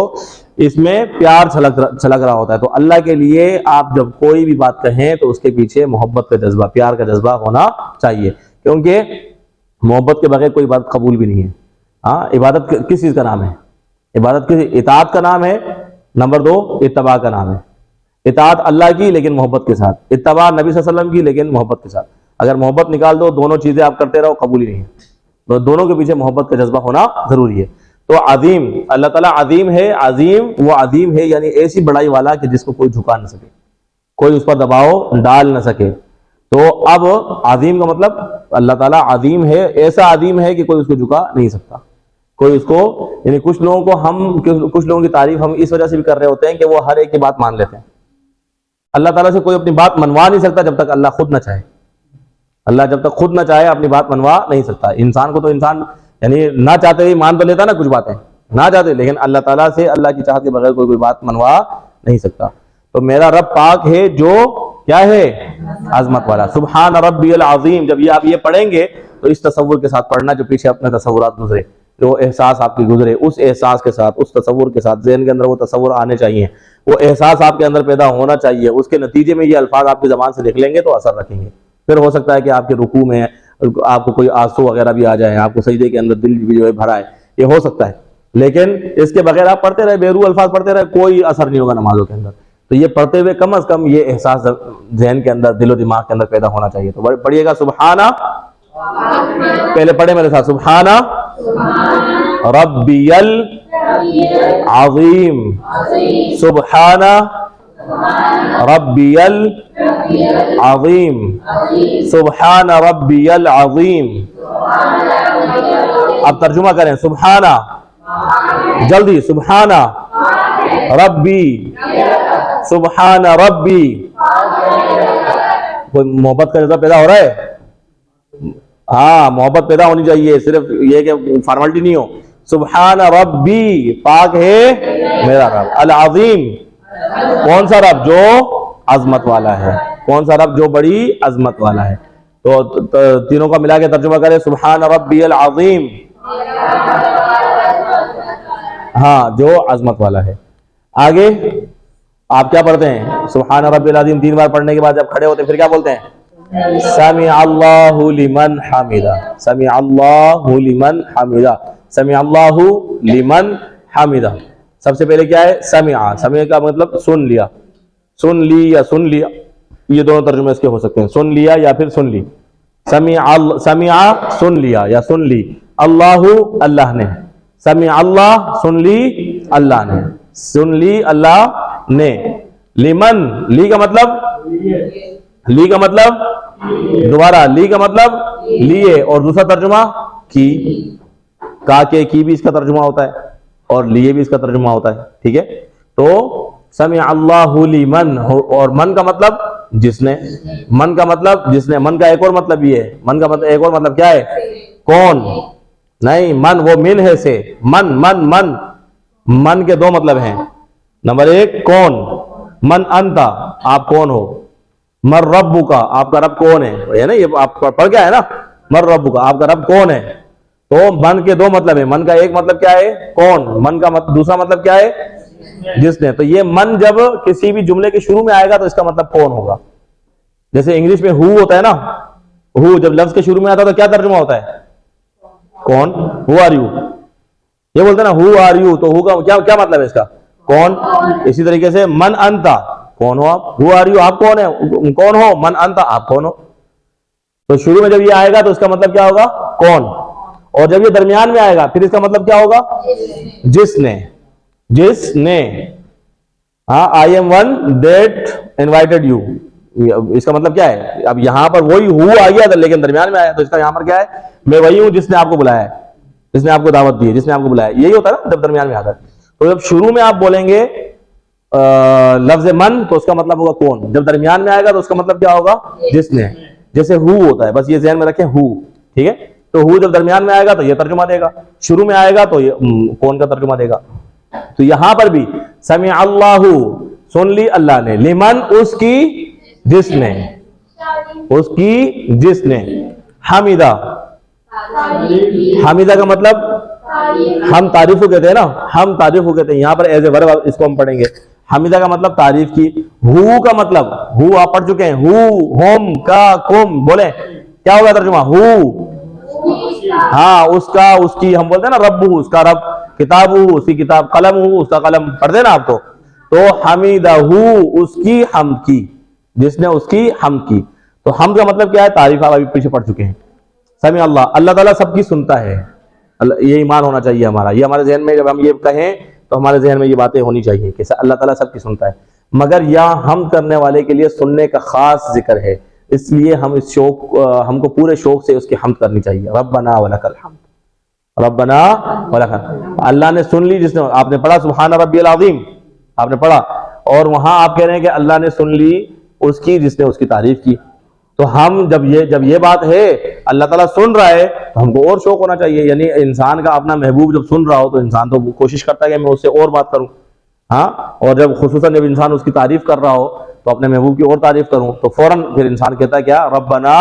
اس میں پیار چھلک رہا ہوتا ہے۔ تو اللہ کے لیے آپ جب کوئی بھی بات کہیں تو اس کے پیچھے محبت کا جذبہ، پیار کا جذبہ ہونا چاہیے، کیونکہ محبت کے بغیر کوئی بات قبول بھی نہیں ہے۔ ہاں، عبادت کس چیز کا نام ہے؟ عبادت کی اطاعت کا نام ہے۔ نمبر 2 اتباع کا نام ہے۔ اطاعت اللہ کی لیکن محبت کے ساتھ، اتباع نبی صلی اللہ علیہ وسلم کی لیکن محبت کے ساتھ۔ اگر محبت نکال دو، دونوں چیزیں آپ کرتے رہو، قبول ہی نہیں ہے۔ تو دونوں کے پیچھے محبت کا جذبہ ہونا ضروری ہے. تو عظیم، اللہ تعالیٰ عظیم ہے. عظیم وہ عظیم ہے یعنی ایسی بڑائی والا کہ جس کو کوئی جھکا نہ سکے، کوئی اس پر دباؤ ڈال نہ سکے. تو اب عظیم کا مطلب اللہ تعالیٰ عظیم ہے، ایسا عظیم ہے کہ کوئی اس کو جھکا نہیں سکتا. کوئی اس کو، یعنی کچھ لوگوں کی تعریف ہم اس وجہ سے بھی کر رہے ہوتے ہیں کہ وہ ہر ایک کی بات مان لیتے ہیں. اللہ تعالیٰ سے کوئی اپنی بات منوا نہیں سکتا جب تک اللہ خود نہ چاہے. اللہ جب تک خود نہ چاہے اپنی بات منوا نہیں سکتا. انسان کو تو انسان یعنی نہ چاہتے ہی مان تو لیتا نا کچھ باتیں، نہ چاہتے، لیکن اللہ تعالیٰ سے اللہ کی چاہت کے بغیر کوئی بات منوا نہیں سکتا. تو میرا رب پاک ہے جو کیا ہے؟ عظمت والا. سبحان ربی العظیم، جب یہ آپ یہ پڑھیں گے تو اس تصور کے ساتھ پڑھنا جو پیچھے اپنے تصورات گزرے، جو احساس آپ کی گزرے، اس احساس کے ساتھ، اس تصور کے ساتھ ذہن کے اندر وہ تصور آنے چاہیے، وہ احساس آپ کے اندر پیدا ہونا چاہیے. اس کے نتیجے میں یہ الفاظ آپ کی زبان سے نکلیں گے تو اثر رکھیں گے. پھر ہو سکتا ہے کہ آپ کے رکوع میں آپ کو کوئی آنسو وغیرہ بھی آ جائے، آپ کو سجدے کے اندر دل بھی جو ہے بھرا ہے، یہ ہو سکتا ہے. لیکن اس کے بغیر آپ پڑھتے رہے، بے روح الفاظ پڑھتے رہے، کوئی اثر نہیں ہوگا نمازوں کے اندر. تو یہ پڑھتے ہوئے کم از کم یہ احساس ذہن کے اندر، دل و دماغ کے اندر پیدا ہونا چاہیے. تو پڑھیے گا سبحانہ، پہلے پڑھے میرے ساتھ، سبحانہ ربی العظیم، سبحانہ ربی العظیم، سبحان ربی العظیم. اب ترجمہ کریں، سبحانہ، جلدی، سبحانہ ربی، سبحان ربی. کوئی محبت کا جذبہ پیدا ہو رہا ہے؟ ہاں، محبت پیدا ہونی چاہیے، صرف یہ کہ فارملٹی نہیں ہو. سبحان ربی، پاک ہے میرا رب. العظیم، کون سا رب؟ جو عظمت والا ہے. کون سا رب؟ جو بڑی عظمت والا ہے. تو تینوں کا ملا کے ترجمہ کرے، سبحان ربی العظیم، ہاں جو عظمت والا ہے. آگے آپ کیا پڑھتے ہیں؟ سبحان ربی العظیم 3 بار پڑھنے کے بعد جب کھڑے ہوتے ہیں پھر کیا بولتے ہیں؟ سمع اللہ لمن حمدہ، سمع اللہ لمن حمدہ، سمع اللہ لمن حمدہ. سب سے پہلے کیا ہے؟ سمع. سمع کا مطلب سن لیا، سن لی یا سن لیا، یہ دونوں ترجمے اس کے ہو سکتے ہیں، سن لیا یا پھر سن لی. سمع سن لیا یا سن لی، اللہ اللہ نے، سمع اللہ سن لی اللہ نے، سن لی اللہ نے. لمن، لی کا مطلب، لی کا مطلب دوبارہ، لی کا مطلب لیے، اور دوسرا ترجمہ کی. کا کے کی بھی اس کا ترجمہ ہوتا ہے اور لیے بھی اس کا ترجمہ ہوتا ہے. ٹھیک ہے. تو سمع اللہ لمن، اور من کا مطلب جس نے، من کا مطلب جس نے. من کا ایک اور مطلب یہ ہے، من کا مطلب ایک اور مطلب کیا ہے؟ کون نہیں، من وہ من ہے سے، من من من من کے 2 مطلب ہیں. نمبر 1 کون، من انتا، آپ کون ہو. مر ربک، آپ کا رب کون ہے. نا یہ آپ پڑھ گیا ہے نا، مر ربک، آپ کا رب کون ہے. تو من کے 2 مطلب ہیں. من کا ایک مطلب کیا ہے؟ کون. من کا دوسرا مطلب کیا ہے؟ جس نے. تو یہ من جب کسی بھی جملے کے شروع میں آئے گا تو اس کا مطلب کون ہوگا. جیسے انگلش میں ہو ہوتا ہے نا، ہو جب لفظ کے شروع میں آتا ہے تو کیا ترجمہ ہوتا ہے؟ کون. ہو آر یو، یہ بولتے ہیں نا ہو آر یو، تو ہو کا کیا مطلب ہے اس کا؟ کون. اسی طریقے سے من انتا، کون ہو آپ. ہو آر یو، آپ کون ہے، کون ہو. من انتا، آپ کون ہو. تو شروع میں جب یہ آئے گا تو اس کا مطلب کیا ہوگا؟ کون. اور جب یہ درمیان میں آئے گا پھر اس کا مطلب کیا ہوگا؟ جس نے. جس نے. ہاں، I am one that invited you, اس کا مطلب کیا ہے؟ اب یہاں پر وہی ہو آ گیا تھا لیکن درمیان میں آیا، تو اس کا یہاں پر کیا ہے؟ میں وہی ہوں جس نے آپ کو بلایا ہے، جس نے آپ کو دعوت دی ہے، جس نے آپ کو بلایا. یہی ہوتا ہے نا جب درمیان میں آتا ہے. تو جب شروع میں آپ بولیں گے لفظ من تو اس کا مطلب ہوگا کون. جب درمیان میں آئے گا تو اس کا مطلب کیا ہوگا؟ جس نے. جیسے ہو ہوتا ہے، بس یہ ذہن میں رکھیں، ہو. ٹھیک ہے. تو ہو جب درمیان میں آئے گا تو یہ ترجمہ دے گا، شروع میں آئے گا تو یہ کون کا ترجمہ دے گا. تو یہاں پر بھی سمع اللہ، سن لی اللہ نے، لمن اس کی جس نے، اس کی جس نے. حمیدہ، حمیدہ کا مطلب ہم تعریف کو کہتے ہیں نا، ہم تعریف کو کہتے ہیں. یہاں پر ایز اے ورب اس کو ہم پڑھیں گے. حمیدہ کا مطلب تعریف کی. ہو کا مطلب، ہو آپ پڑھ چکے ہیں، ہو ہوم کا کم، بولیں کیا ہوگا ترجمہ؟ ہو، ہاں اس کا، اس کی. ہم بولتے ہیں نا رب، اس کا رب. کتاب ہو، اس کی کتاب. قلم ہو، اس کا قلم. پڑھ دیں نا آپ. تو حمیدہ ہو، اس کی حمد کی، جس نے اس کی حمد کی. تو حمد کا مطلب کیا ہے؟ تعریف. آپ ابھی پیچھے پڑھ چکے ہیں. سمع اللہ، اللہ تعالیٰ سب کی سنتا ہے، یہ ایمان ہونا چاہیے ہمارا، یہ ہمارے ذہن میں جب ہم یہ کہیں تو ہمارے ذہن میں یہ باتیں ہونی چاہیے کہ اللہ تعالیٰ سب کی سنتا ہے۔ مگر یہاں حمد کرنے والے کے لیے سننے کا خاص ذکر ہے، اس لیے ہم کو پورے شوق سے اس کی حمد کرنی چاہیے۔ ربنا ولک الحمد، ربنا ولک الحمد۔ اللہ نے سن لی، جس نے آپ نے پڑھا سبحان ربی العظیم، آپ نے پڑھا، اور وہاں آپ کہہ رہے ہیں کہ اللہ نے سن لی اس کی جس نے اس کی تعریف کی۔ تو ہم جب یہ بات ہے اللہ تعالیٰ سن رہا ہے تو ہم کو اور شوق ہونا چاہیے، یعنی انسان کا اپنا محبوب جب سن رہا ہو تو انسان تو کوشش کرتا ہے کہ میں اس سے اور بات کروں، ہاں، اور جب خصوصاً جب انسان اس کی تعریف کر رہا ہو تو اپنے محبوب کی اور تعریف کروں تو فوراً پھر انسان کہتا ہے کیا؟ ربنا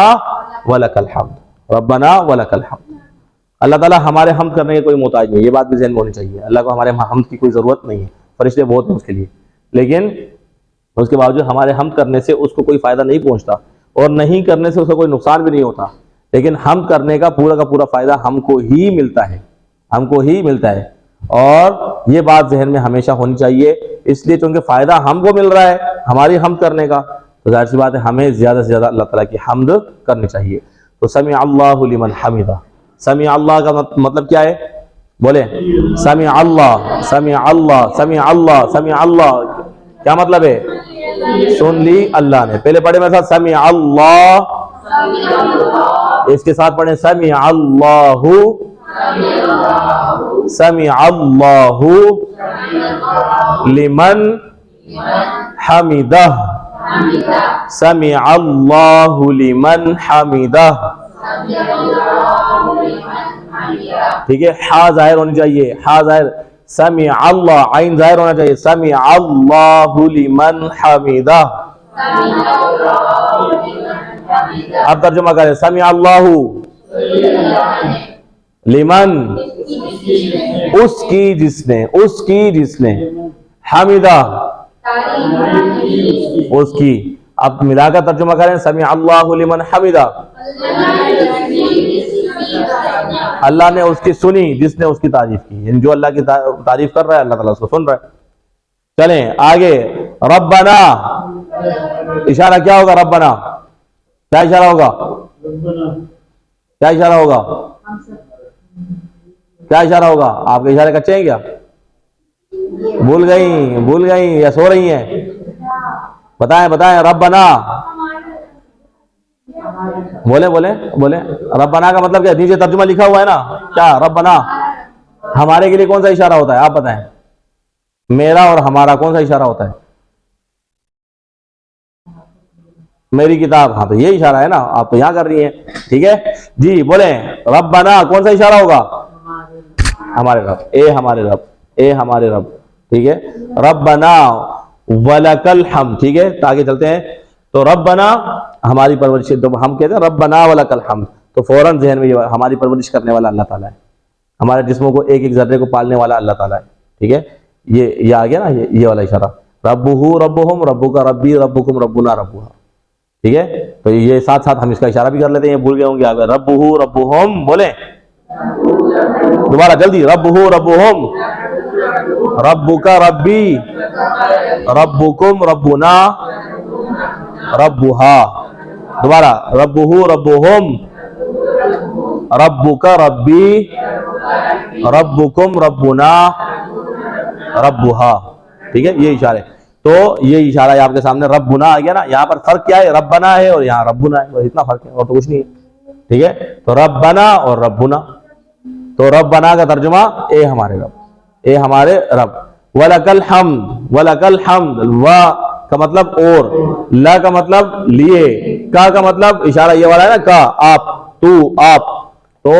ولک الحمد، ربنا ولک الحمد۔ اللہ تعالیٰ ہمارے حمد کرنے کے کوئی محتاج نہیں، یہ بات بھی ذہن میں ہونی چاہیے۔ اللہ کو ہمارے حمد کی کوئی ضرورت نہیں ہے، فرشتے بہت ہیں اس کے لیے، لیکن اس کے باوجود ہمارے حمد کرنے سے اس کو کوئی فائدہ نہیں پہنچتا، اور نہیں کرنے سے اس کا کوئی نقصان بھی نہیں ہوتا، لیکن حمد کرنے کا پورا فائدہ ہم کو ہی ملتا ہے، ہم کو ہی ملتا ہے، اور یہ بات ذہن میں ہمیشہ ہونی چاہیے۔ اس لیے چونکہ فائدہ ہم کو مل رہا ہے ہماری حمد کرنے کا، تو ظاہر سی بات ہے ہمیں زیادہ سے زیادہ اللہ تعالیٰ کی حمد کرنی چاہیے۔ تو سمع اللہ لمن حمدہ، سمع اللہ کا مطلب کیا ہے؟ بولے سمع اللہ، سمع اللہ، سمع اللہ، سمع اللہ، کیا مطلب ہے؟ سن لی اللہ نے۔ پہلے پڑھے میرے ساتھ سمع اللہ، اس کے ساتھ پڑھیں سمع اللہ، سمع اللہ لمن حمدہ، سمع اللہ لمن حمدہ، ٹھیک ہے؟ ہا ظاہر ہونی چاہیے، ہا ظاہر، سمع اللہ، عین ظاہر ہونا چاہیے، سمع اللہ لمن حمدہ۔ اب ترجمہ کریں، سمع اللہ لمن، اس کی جس نے، اس کی جس نے، حمدہ، اس کی۔ اب ملا کر ترجمہ کریں، سمع اللہ لمن حمدہ، اللہ نے اس کی سنی جس نے اس کی تعریف کی، یعنی جو اللہ کی تعریف کر رہا ہے اللہ تعالیٰ اس کو سن رہا ہے۔ چلیں آگے، ربنا، اشارہ کیا ہوگا؟ ربنا کیا اشارہ ہوگا؟ کیا اشارہ ہوگا؟ کیا اشارہ ہوگا؟ آپ کے اشارے کچے ہیں کیا؟ بھول گئی یا سو رہی ہیں؟ بتائیں ربنا، بولے ربنا کا مطلب کیا؟ نیچے ترجمہ لکھا ہوا ہے نا، کیا ربنا ہمارے کے لیے کون سا اشارہ ہوتا ہے؟ آپ بتائیں، میرا اور ہمارا کون سا اشارہ ہوتا ہے؟ میری کتاب، ہاں تو یہ اشارہ ہے نا، آپ تو یہاں کر رہی ہیں، ٹھیک ہے جی۔ بولیں ربنا کون سا اشارہ ہوگا؟ ہمارے رب، اے ہمارے رب، اے ہمارے رب، ٹھیک ہے؟ ربنا ولک الحمد، ٹھیک ہے؟ تاکہ چلتے ہیں، تو ربنا ہماری پرورش، جب ہم کہتے ہیں ربنا ولک الحمد تو فوراً ذہن میں یہ ہماری پرورش کرنے والا اللہ تعالیٰ ہے، ہمارے جسموں کو ایک ایک ذرے کو پالنے والا اللہ تعالیٰ ہے، ٹھیک ہے؟ یہ آ گیا نا، یہ والا اشارہ، ربہ ربہم ربک ربی ربکم ربنا ربھا، ٹھیک ہے؟ تو یہ ساتھ ساتھ ہم اس کا اشارہ بھی کر لیتے ہیں، یہ بھول گئے ہوں گے آپ، ربہ ربہم، بولیں دوبارہ جلدی، ربہ ربہم ربک ربی ربکم ربنا ربھا، دوبارہ ربہ ربہم ربک ربی ربکم ربنا ربھا، ٹھیک ہے؟ یہ اشارے، تو یہ اشارہ ہے آپ کے سامنے، ربنا آ گیا نا، یہاں پر فرق کیا ہے؟ ربنا ہے اور یہاں ربنا ہے، اتنا فرق ہے اور تو کچھ نہیں ہے، ٹھیک ہے؟ تو ربنا اور ربنا، تو ربنا کا ترجمہ اے ہمارے رب، اے ہمارے رب، ولک الحمد، ولک الحمد، و کا مطلب اور، لا کا مطلب لیے، کا کا مطلب اشارہ یہ والا ہے نا، کا آپ، تو آپ، تو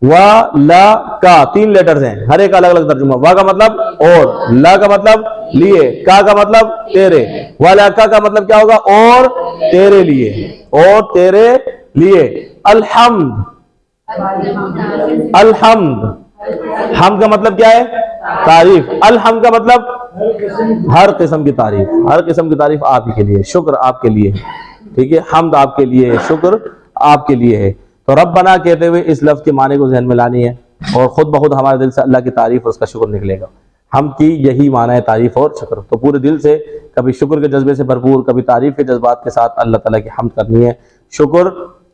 و لا کا تین لیٹرز ہیں، ہر ایک الگ الگ ترجمہ، وا کا مطلب اور، لا کا مطلب لیے، کا کا مطلب تیرے، والا کا مطلب کیا ہوگا؟ اور تیرے لیے، اور تیرے لیے، الحمد، الحمد، حمد کا مطلب کیا ہے؟ تعریف، الحمد کا مطلب ہر قسم کی تعریف، ہر قسم کی تعریف آپ ہی کے لیے، شکر آپ کے لیے، ٹھیک ہے؟ حمد آپ کے لیے، شکر آپ کے لیے ہے۔ تو ربنا کہتے ہوئے اس لفظ کے معنی کو ذہن میں لانی ہے، اور خود بخود ہمارے دل سے اللہ کی تعریف اور اس کا شکر نکلے گا۔ حمد کی یہی معنی ہے، تعریف اور شکر، تو پورے دل سے کبھی شکر کے جذبے سے بھرپور، کبھی تعریف کے جذبات کے ساتھ اللہ تعالیٰ کی حمد کرنی ہے۔ شکر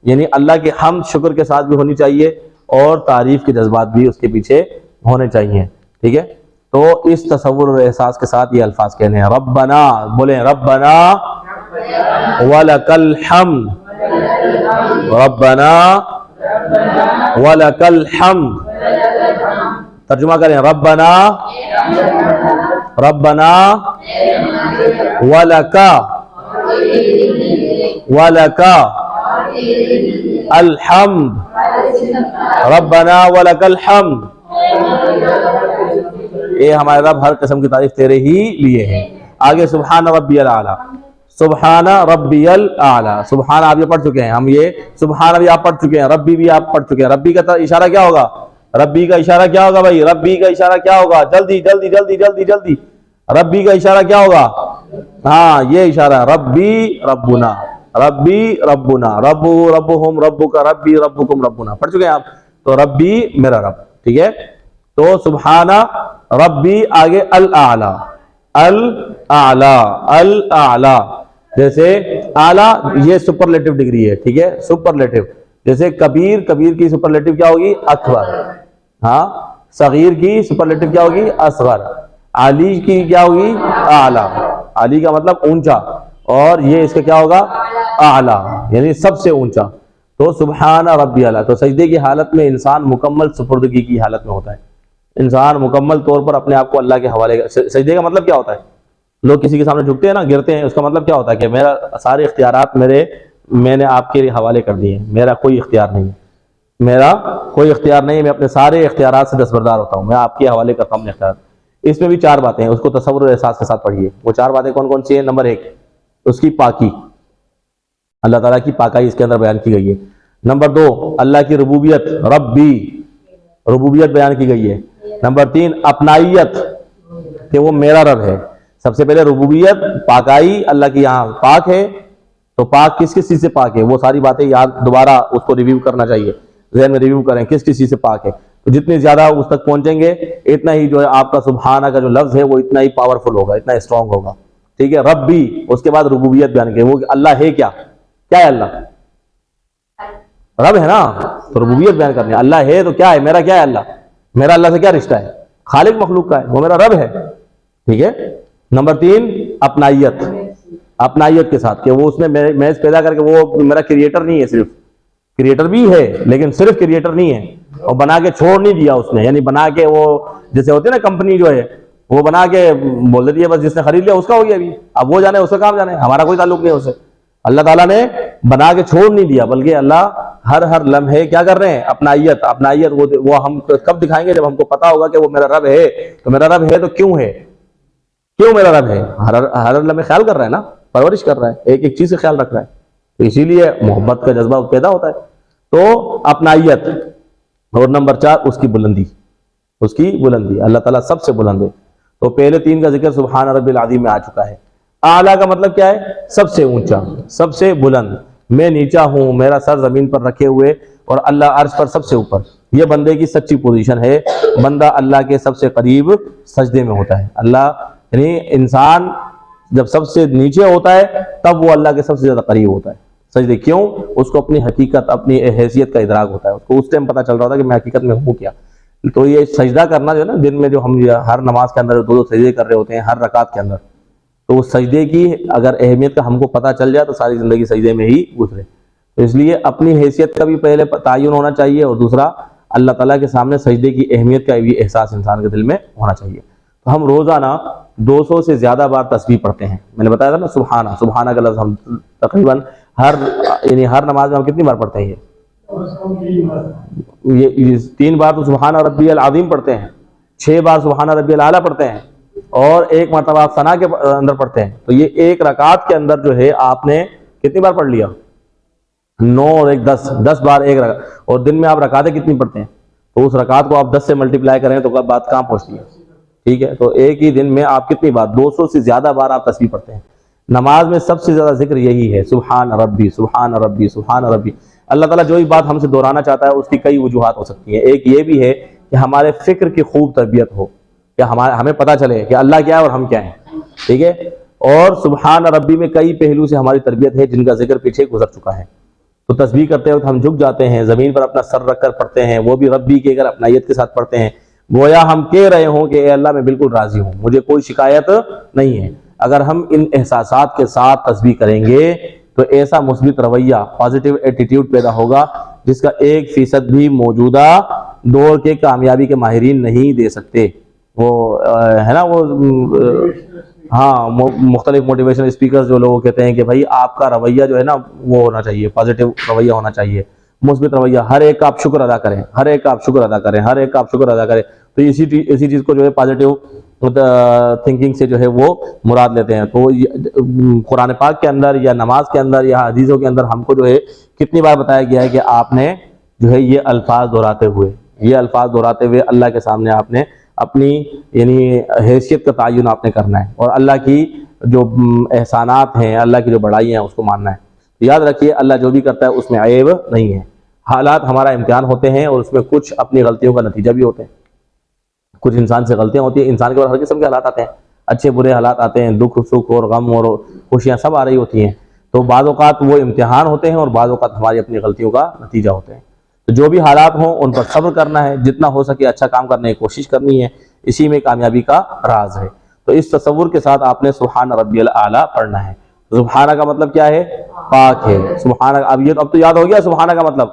یعنی اللہ کے حمد شکر کے ساتھ بھی ہونی چاہیے اور تعریف کے جذبات بھی اس کے پیچھے ہونے چاہیے. ٹھیک ہے, تو اس تصور اور احساس کے ساتھ یہ الفاظ کہنے ہیں. ربنا, بولیں ربنا وَلَكَ الْحَمْدُ, ربنا وَلَكَ الْحَمْدُ. ترجمہ کریں, ربنا ربنا وَلَكَ الحمد, ربنا وَلَكَ الحمد. اے ہمارے رب ہر قسم کی تعریف تیرے ہی لیے ہے. آگے سبحان ربی الاعلیٰ, سبحان ربی الاعلیٰ. سبحان آپ یہ پڑھ چکے ہیں, ہم یہ سبحان بھی آپ پڑھ چکے ہیں, ربی بھی آپ پڑھ چکے ہیں. ربی کا اشارہ کیا ہوگا؟ ربی کا اشارہ کیا ہوگا بھائی؟ ربی کا اشارہ کیا ہوگا؟ جلدی جلدی جلدی جلدی جلدی. ربی کا اشارہ کیا ہوگا؟ ہاں یہ اشارہ ربی ربنا, ربی ربنا, رب ربہم ربک ربی ربکم ربنا. پڑھ چکے ہیں آپ. تو ربی میرا رب. ٹھیک ہے, تو سبحان ربی, آگے الاعلیٰ, الاعلیٰ الاعلیٰ. جیسے اعلیٰ یہ سپرلیٹو ڈگری ہے. ٹھیک ہے, سپرلیٹو. جیسے کبیر, کبیر کی سپرلیٹو کیا ہوگی؟ اکبر. ہاں, صغیر کی سپرلیٹو کیا ہوگی؟ اصغر. علی کی کیا ہوگی؟ اعلیٰ. علی کا مطلب اونچا, اور یہ اس کا کیا ہوگا؟ اعلیٰ, یعنی سب سے اونچا. تو سبحان ربی اعلیٰ. تو سجدے کی حالت میں انسان مکمل سپردگی کی حالت میں ہوتا ہے. انسان مکمل طور پر اپنے آپ کو اللہ کے حوالے کا. سجدے کا مطلب کیا ہوتا ہے؟ لوگ کسی کے سامنے جھکتے ہیں نا, گرتے ہیں, اس کا مطلب کیا ہوتا ہے کہ میرا سارے اختیارات میں نے آپ کے حوالے کر دیے, میرا کوئی اختیار نہیں ہے, میرا کوئی اختیار نہیں ہے, میں اپنے سارے اختیارات سے دستبردار ہوتا ہوں, میں آپ کے حوالے کرتا ہوں اپنے اختیارات. اس میں بھی 4 باتیں ہیں, اس کو تصور اور احساس کے ساتھ پڑھیے. وہ 4 باتیں کون کون سی ہیں؟ نمبر 1 اس کی پاکی, اللہ تعالیٰ کی پاکی اس کے اندر بیان کی گئی ہے. نمبر 2 اللہ کی ربوبیت, ربی, ربوبیت بیان کی گئی ہے. نمبر 3 اپنائیت, کہ وہ میرا رب ہے. سب سے پہلے ربوبیت, پاکائی, اللہ کی یہاں پاک ہے. تو پاک کس کس چیز سے پاک ہے؟ وہ ساری باتیں یاد دوبارہ اس کو ریویو کرنا چاہیے, ذہن میں ریویو کریں کس کس چیز سے پاک ہے. تو جتنی زیادہ اس تک پہنچیں گے اتنا ہی جو ہے آپ کا سبحانہ کا جو لفظ ہے وہ اتنا ہی پاورفل ہوگا, اتنا اسٹرانگ ہوگا. ٹھیک ہے, رب بھی, اس کے بعد ربوبیت بیان کی. وہ اللہ ہے کیا ہے؟ اللہ رب ہے نا, تو ربوبیت بیان کرنی ہے. اللہ ہے تو کیا ہے؟ میرا کیا ہے؟ اللہ. میرا اللہ سے کیا رشتہ ہے؟ خالق مخلوق کا ہے, وہ میرا رب ہے. ٹھیک ہے. نمبر 3 اپنائیت, اپنائیت کے ساتھ کہ وہ اس نے محض پیدا کر کے, وہ میرا کریٹر نہیں ہے, صرف کریٹر بھی ہے لیکن صرف کریٹر نہیں ہے, اور بنا کے چھوڑ نہیں دیا اس نے. یعنی بنا کے وہ جیسے ہوتے ہیں نا کمپنی جو ہے وہ بنا کے بول دیتی ہے بس جس نے خرید لیا اس کا ہو گیا, ابھی اب وہ جانے اس کا کام جانے, ہمارا کوئی تعلق نہیں ہے اسے. اللہ تعالیٰ نے بنا کے چھوڑ نہیں دیا, بلکہ اللہ ہر لمحے کیا کر رہے ہیں؟ اپنائیت. اپنائیت وہ ہم کب دکھائیں گے؟ جب ہم کو پتا ہوگا کہ وہ میرا رب ہے. تو میرا رب ہے تو کیوں ہے؟ کیوں میرا رب ہے؟ ہر لمحے خیال کر رہا ہے نا, پرورش کر رہا ہے, ایک ایک چیز سے خیال رکھ رہا ہے, تو اسی لیے محبت کا جذبہ پیدا ہوتا ہے. تو اپنائیت. اور نمبر 4 اس کی بلندی, اس کی بلندی. اللہ تعالیٰ سب سے بلند ہے. تو پہلے 3 کا ذکر سبحان ربی العظیم میں آ چکا ہے. اعلیٰ کا مطلب کیا ہے؟ سب سے اونچا, سب سے بلند. میں نیچا ہوں, میرا سر زمین پر رکھے ہوئے, اور اللہ عرش پر سب سے اوپر. یہ بندے کی سچی پوزیشن ہے. بندہ اللہ کے سب سے قریب سجدے میں ہوتا ہے. اللہ یعنی انسان جب سب سے نیچے ہوتا ہے تب وہ اللہ کے سب سے زیادہ قریب ہوتا ہے. سجدے کیوں؟ اس کو اپنی حقیقت, اپنی حیثیت کا ادراک ہوتا ہے. اس کو اس ٹائم پتہ چل رہا ہوتا ہے کہ میں حقیقت میں ہوں کیا. تو یہ سجدہ کرنا جو ہے نا, دن میں جو ہم ہر نماز کے اندر 2 سجدے کر رہے ہوتے ہیں ہر رکعت کے اندر, تو اس سجدے کی اگر اہمیت کا ہم کو پتہ چل جائے تو ساری زندگی سجدے میں ہی گزرے. تو اس لیے اپنی حیثیت کا بھی پہلے تعین ہونا چاہیے, اور دوسرا اللہ تعالیٰ کے سامنے سجدے کی اہمیت کا بھی احساس انسان کے دل میں ہونا چاہیے. تو ہم روزانہ 200 سے زیادہ بار تسبیح پڑھتے ہیں. میں نے بتایا تھا نا سبحانہ, سبحانہ کا لفظ ہم تقریباً ہر نماز میں ہم کتنی بار پڑھتے ہیں؟ یہ 3 بار تو سبحان ربی العظیم پڑھتے ہیں, 6 بار سبحان ربی الاعلیٰ پڑھتے ہیں, اور 1 مرتبہ آپ ثنا کے اندر پڑھتے ہیں. تو یہ ایک رکعت کے اندر جو ہے آپ نے کتنی بار پڑھ لیا؟ 9 اور 1 10 بار ایک رکعت. اور دن میں آپ رکعتیں کتنی پڑھتے ہیں؟ تو اس رکعت کو آپ 10 سے ملٹیپلائی کریں تو بات کہاں پہنچتی ہے؟ ٹھیک ہے, تو ایک ہی دن میں آپ کتنی بار 200 سے زیادہ بار آپ تسبیح پڑھتے ہیں. نماز میں سب سے زیادہ ذکر یہی ہے, سبحان ربی سبحان ربی سبحان ربی. اللہ تعالیٰ جو بھی بات ہم سے دہرانا چاہتا ہے اس کی کئی وجوہات ہو سکتی ہیں. ایک یہ بھی ہے کہ ہمارے فکر کی خوب تربیت ہو, کہ ہمیں پتہ چلے کہ اللہ کیا ہے اور ہم کیا ہیں. ٹھیک ہے, اور سبحان ربی میں کئی پہلو سے ہماری تربیت ہے جن کا ذکر پیچھے گزر چکا ہے. تو تسبیح کرتے وقت ہم جھک جاتے ہیں، زمین پر اپنا سر رکھ کر پڑھتے ہیں، وہ بھی ربی کے اگر اپنائیت کے ساتھ پڑھتے ہیں، گویا ہم کہہ رہے ہوں کہ اے اللہ میں بالکل راضی ہوں، مجھے کوئی شکایت نہیں ہے۔ اگر ہم ان احساسات کے ساتھ تسبیح کریں گے تو ایسا مثبت رویہ، پازیٹیو ایٹیٹیوڈ پیدا ہوگا جس کا 1% بھی موجودہ دور کے کامیابی کے ماہرین نہیں دے سکتے۔ وہ ہے نا وہ ہاں مختلف موٹیویشن اسپیکرز جو لوگ کہتے ہیں کہ بھائی آپ کا رویہ جو ہے نا وہ ہونا چاہیے، پازیٹیو رویہ ہونا چاہیے، مثبت رویہ، ہر ایک کا آپ شکر ادا کریں، ہر ایک کا آپ شکر ادا کریں، ہر ایک کا آپ شکر ادا کریں۔ تو اسی چیز کو جو ہے پازیٹیو تھنکنگ سے جو ہے وہ مراد لیتے ہیں۔ تو قرآن پاک کے اندر یا نماز کے اندر یا حدیثوں کے اندر ہم کو جو ہے کتنی بار بتایا گیا ہے کہ آپ نے جو ہے یہ الفاظ دہراتے ہوئے اللہ کے سامنے آپ نے اپنی یعنی حیثیت کا تعین آپ نے کرنا ہے، اور اللہ کی جو احسانات ہیں، اللہ کی جو بڑائی ہیں اس کو ماننا ہے۔ تو یاد رکھیے اللہ جو بھی کرتا ہے اس میں عیب نہیں ہے۔ حالات ہمارا امتحان ہوتے ہیں اور اس میں کچھ اپنی غلطیوں کا نتیجہ بھی ہوتے ہیں، کچھ انسان سے غلطیاں ہوتی ہیں، انسان کے بعد ہر قسم کے حالات آتے ہیں، اچھے برے حالات آتے ہیں، دکھ سکھ اور غم اور خوشیاں سب آ رہی ہوتی ہیں۔ تو بعض اوقات وہ امتحان ہوتے ہیں اور بعض اوقات ہماری اپنی غلطیوں کا نتیجہ ہوتے ہیں۔ تو جو بھی حالات ہوں ان پر صبر کرنا ہے، جتنا ہو سکے اچھا کام کرنے کی کوشش کرنی ہے، اسی میں کامیابی کا راز ہے۔ تو اس تصور کے ساتھ آپ نے سبحان ربی الاعلیٰ پڑھنا ہے۔ سبحانہ کا مطلب کیا ہے؟ پاک ہے۔ سبحانہ، اب تو یاد ہو گیا سبحانہ کا مطلب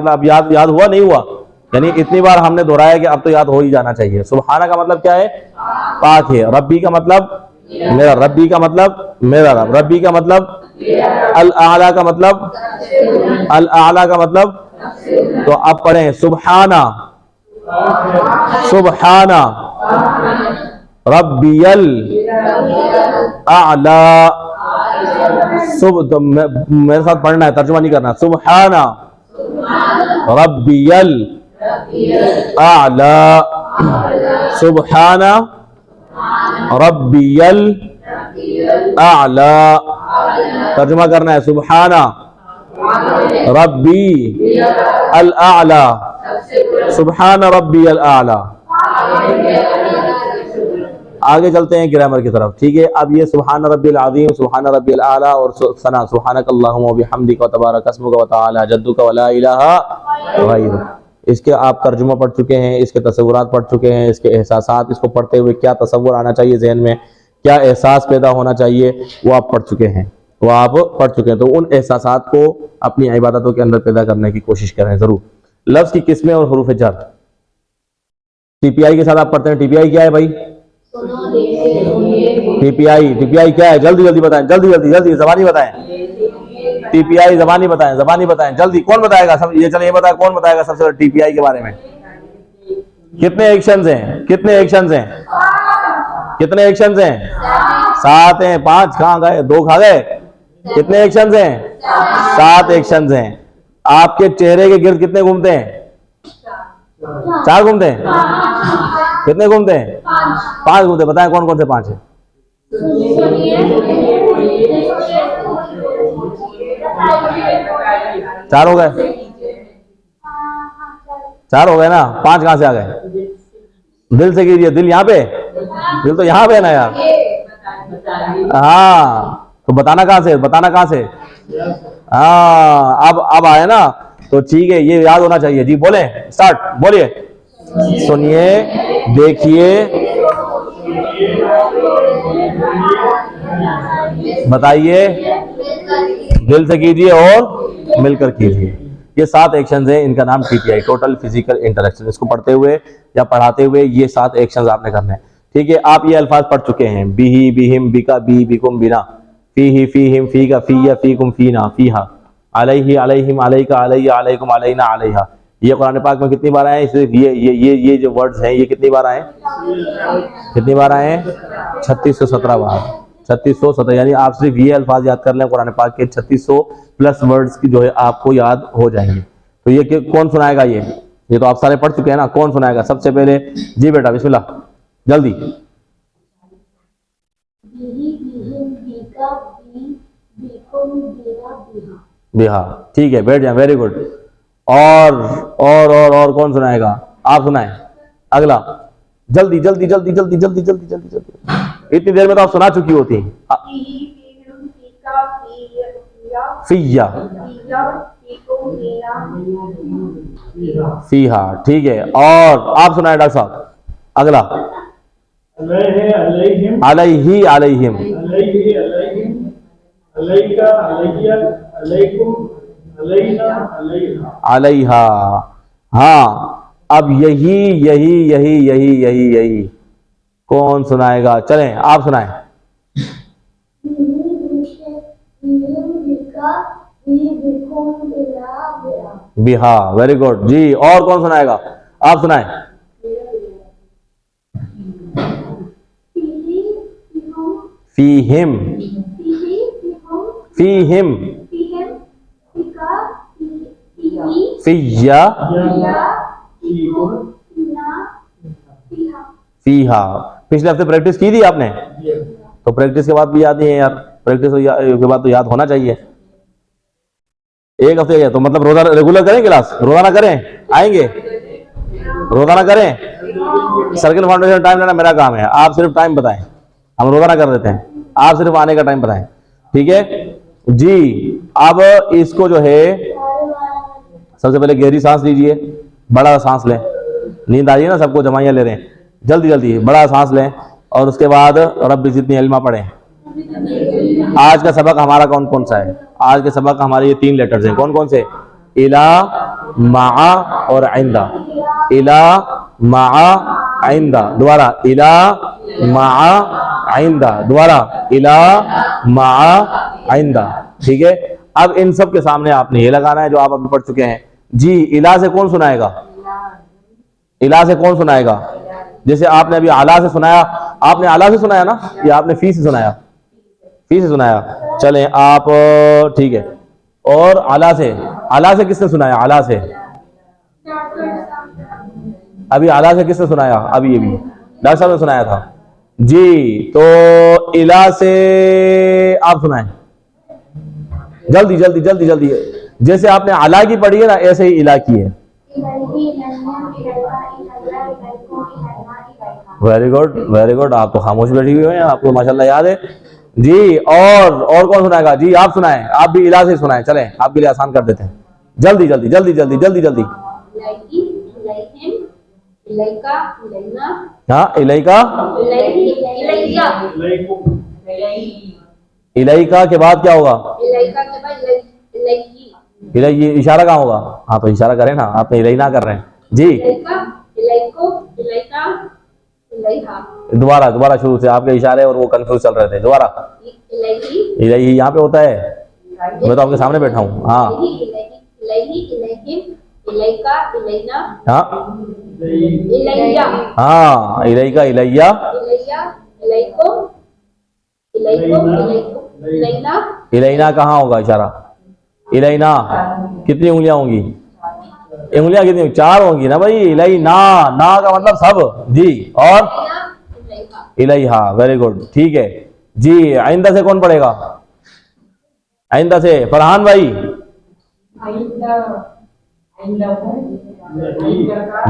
اب یاد ہوا نہیں ہوا؟ یعنی اتنی بار ہم نے دہرایا کہ اب تو یاد ہو ہی جانا چاہیے۔ سبحانہ کا مطلب کیا ہے؟ پاک ہے۔ ربی کا مطلب میرا، ربی کا مطلب میرا رب، ربی کا مطلب الاعلیٰ کا مطلب الاعلیٰ کا مطلب تو اب پڑھیں سبحانہ ربی الاعلیٰ۔ میرے ساتھ پڑھنا ہے، ترجمہ نہیں کرنا۔ سبحانہ ربی الاعلیٰ، سبحانہ ربی الاعلیٰ، ترجمہ کرنا ہے سبحانہ ربی الاعلیٰ، سبحان ربی الاعلیٰ۔ آگے چلتے ہیں گرامر کی طرف، ٹھیک ہے؟ اب یہ سبحان ربی العظیم، سبحان ربی الاعلیٰ اور ثنا سبحانک اللہم وبحمدک وتبارک اسمک وتعالی جدک ولا الہ غیرک، اس کے آپ ترجمہ پڑھ چکے ہیں، اس کے تصورات پڑھ چکے ہیں، اس کے احساسات، اس کو پڑھتے ہوئے کیا تصور آنا چاہیے ذہن میں، کیا احساس پیدا ہونا چاہیے، وہ آپ پڑھ چکے ہیں، تو ان احساسات کو اپنی عبادتوں کے اندر پیدا کرنے کی کوشش کریں ضرور۔ لفظ کی قسمیں اور حروف جر، ٹی پی آئی کے ساتھ آپ پڑھتے ہیں۔ ٹی پی آئی کیا ہے بھائی؟ ٹی پی آئی کیا ہے؟ جلدی بتائیں، جلدی زبانی بتائیں۔ ٹی پی آئی زبانی بتائیں جلدی۔ کون بتائے گا؟ سب یہ چلے یہ بتائے، کون بتائے گا سب سے ٹی پی آئی کے بارے میں؟ کتنے ایکشنز ہیں؟ کتنے ایکشنز ہیں؟ 7 ہیں۔ 5 کہاں گئے؟ 2 کھا گئے۔ کتنے ایکشنز ہیں؟ 7 ایکشنز ہیں۔ آپ کے چہرے کے گرد کتنے گھومتے ہیں؟ 4 گھومتے ہیں؟ کتنے گھومتے ہیں؟ 5 گھومتے ہیں۔ بتائیں کون کون سے 5 ہیں؟ 4 ہو گئے؟ 4 ہو گئے نا؟ 5 کہاں سے آ گئے؟ دل سے کیجئے، دل یہاں پہ، دل تو یہاں پہ ہے نا یار۔ ہاں تو بتانا کہاں سے؟ ہاں اب آئے نا، تو ٹھیک ہے، یہ یاد ہونا چاہیے۔ جی بولیں، سٹارٹ، بولیے۔ سنیے، دیکھیے، بتائیے، دل سے کیجئے اور مل کر کیجئے۔ یہ 7 ایکشنز ہیں، ان کا نام ٹی پی آئی، ٹوٹل فزیکل انٹریکشن۔ اس کو پڑھتے ہوئے یا پڑھاتے ہوئے یہ 7 ایکشنز آپ نے کرنے ہیں، ٹھیک ہے؟ آپ یہ الفاظ پڑھ چکے ہیں، بیہی، بیہم، بیکا، بی، بیکم، بینا، فیہی، فیہم، فیکا، فیہ، فیکم، فینا، فیہا، علیہ، علیہم، علیکا، علیہ، علیکم، علینا، علیہا۔ یہ قرآن پاک میں کتنی بار آئے ہیں؟ صرف یہ جو ورڈز ہیں یہ کتنی بار آئے ہیں؟ 3617 بار۔ 3617، یعنی آپ صرف یہ الفاظ یاد کر لیں قرآن پاک کے 3600 پلس ورڈز کی جو ہے آپ کو یاد ہو جائیں گے۔ تو یہ کون سنائے گا؟ یہ تو آپ سارے پڑھ چکے ہیں نا، کون سنائے گا سب سے پہلے؟ جی بیٹا بسم اللہ، جلدی۔ بیہا، ٹھیک ہے، بیٹھ جائیں، ویری گڈ۔ اور کون سنائے گا؟ آپ سنائیں اگلا، جلدی۔ اتنی دیر میں تو آپ سنا چکی ہوتی ہیں۔ فیہ فیہا، ٹھیک ہے. اور آپ سنائیں ڈاکٹر صاحب اگلا. علیہم علیہ علیہم علیہ علیہم علیکا علیہ علیکم علینا علیہا. علیہا. ہاں اب یہی کون سنائے گا؟ چلیں آپ سنائیں. بہا، ویری گڈ جی. اور کون سنائے گا؟ آپ سنائیں. فیہم فیہم فیہ فیہا. پچھلے ہفتے پریکٹس کی تھی آپ نے، تو پریکٹس کے بعد بھی یاد نہیں ہے یار. پریکٹس کے بعد تو یاد ہونا چاہیے. ایک ہفتے گیا تو مطلب روزانہ ریگولر کریں کلاس؟ روزانہ کریں؟ آئیں گے روزانہ کریں؟ سرکل فاؤنڈیشن ٹائم لینا میرا کام ہے، آپ صرف ٹائم بتائیں، ہم روزانہ کر دیتے ہیں. آپ صرف آنے کا ٹائم بتائیں، ٹھیک ہے جی. اب اس کو جو ہے سب سے پہلے گہری سانس لیجئے، بڑا سانس لیں. نیند آ رہی ہے نا سب کو، جمائیاں لے رہے ہیں، جلدی جلدی بڑا سانس لیں. اور اس کے بعد رب زدنی علما پڑھیں. آج کا سبق ہمارا کون سا ہے؟ آج کے سبق ہمارے یہ 3 لیٹرز ہیں. کون سے؟ الا، مع اور عندہ. الا، مع، عندہ. دوبارہ الا، مع، عندہ. دوبارہ الا، مع، عندہ. ٹھیک ہے. اب ان سب کے سامنے آپ نے یہ لگانا ہے جو آپ ابھی پڑھ چکے ہیں. جی الا سے کون سنائے گا؟ الا سے کون سنائے گا؟ جیسے آپ نے ابھی اعلیٰ سے سنایا، آپ نے اعلیٰ سے سنایا نا یا آپ نے فی سے سنایا؟ فی سے سنایا. چلیں آپ ٹھیک ہے. اور اعلیٰ سے کس نے سنایا؟ اعلیٰ سے ابھی اعلیٰ سے کس نے سنایا؟ ابھی یہ بھی ڈاکٹر صاحب نے سنایا تھا جی. تو الا سے آپ سنائیں جلدی جلدی جلدی جلدی. جیسے آپ نے اعلیٰ کی پڑھی ہے نا ایسے ہی الا کی ہے. Very good very good. آپ تو خاموش بیٹھی ہوئی ہیں، آپ کو ماشاءاللہ یاد ہے جی. اور کون سنائے گا؟ جی آپ سنائیں. آپ بھی الا سے سنائیں. چلیں آپ کے لیے آسان کر دیتے ہیں. جلدی جلدی جلدی جلدی جلدی جلدی. ہاں الیکا، الیکا کے بعد کیا ہوگا؟ یہ اشارہ کہاں ہوگا؟ ہاں تو اشارہ کریں نا، آپ نے الینا کر رہے ہیں جی. دوبارہ شروع سے. آپ کے اشارے اور وہ کنفیوز چل رہے تھے. دوبارہ الیہ یہاں پہ ہوتا ہے، میں تو آپ کے سامنے بیٹھا ہوں. ہاں ہاں الیکا الیہ. الینا کہاں ہوگا اشارہ؟ الینا کتنی انگلیاں ہوں گی؟ انگلیاں کتنی؟ 4 ہوں گی نا بھائی. الینا، نا کا مطلب سب جی. اور الیہا، ویری گڈ ٹھیک ہے جی. آئندہ سے کون پڑھے گا؟ آئندہ سے فرحان بھائی.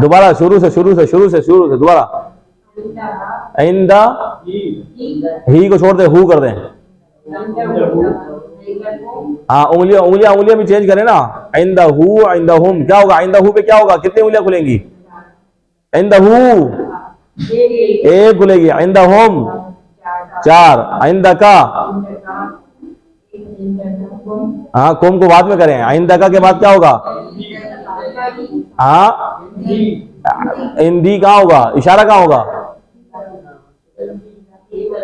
دوبارہ شروع سے دوبارہ. آئندہ ہی کو چھوڑ دیں، ہو کر دیں. ہاں انگلیاں بھی چینج کریں نا. آئندہ ہو، آئندہ ہم کیا ہوگا؟ آئندہ ہو پہ کیا ہوگا؟ کتنی انگلیاں کھلیں گی؟ آئندہ ہو 1 کھلے گی. آئندہ ہم 4. آئندہ کا، ہاں کم کو بعد میں کریں. آئندہ کا کے بعد کیا ہوگا؟ ہاں اندی کہاں ہوگا؟ اشارہ کہاں ہوگا؟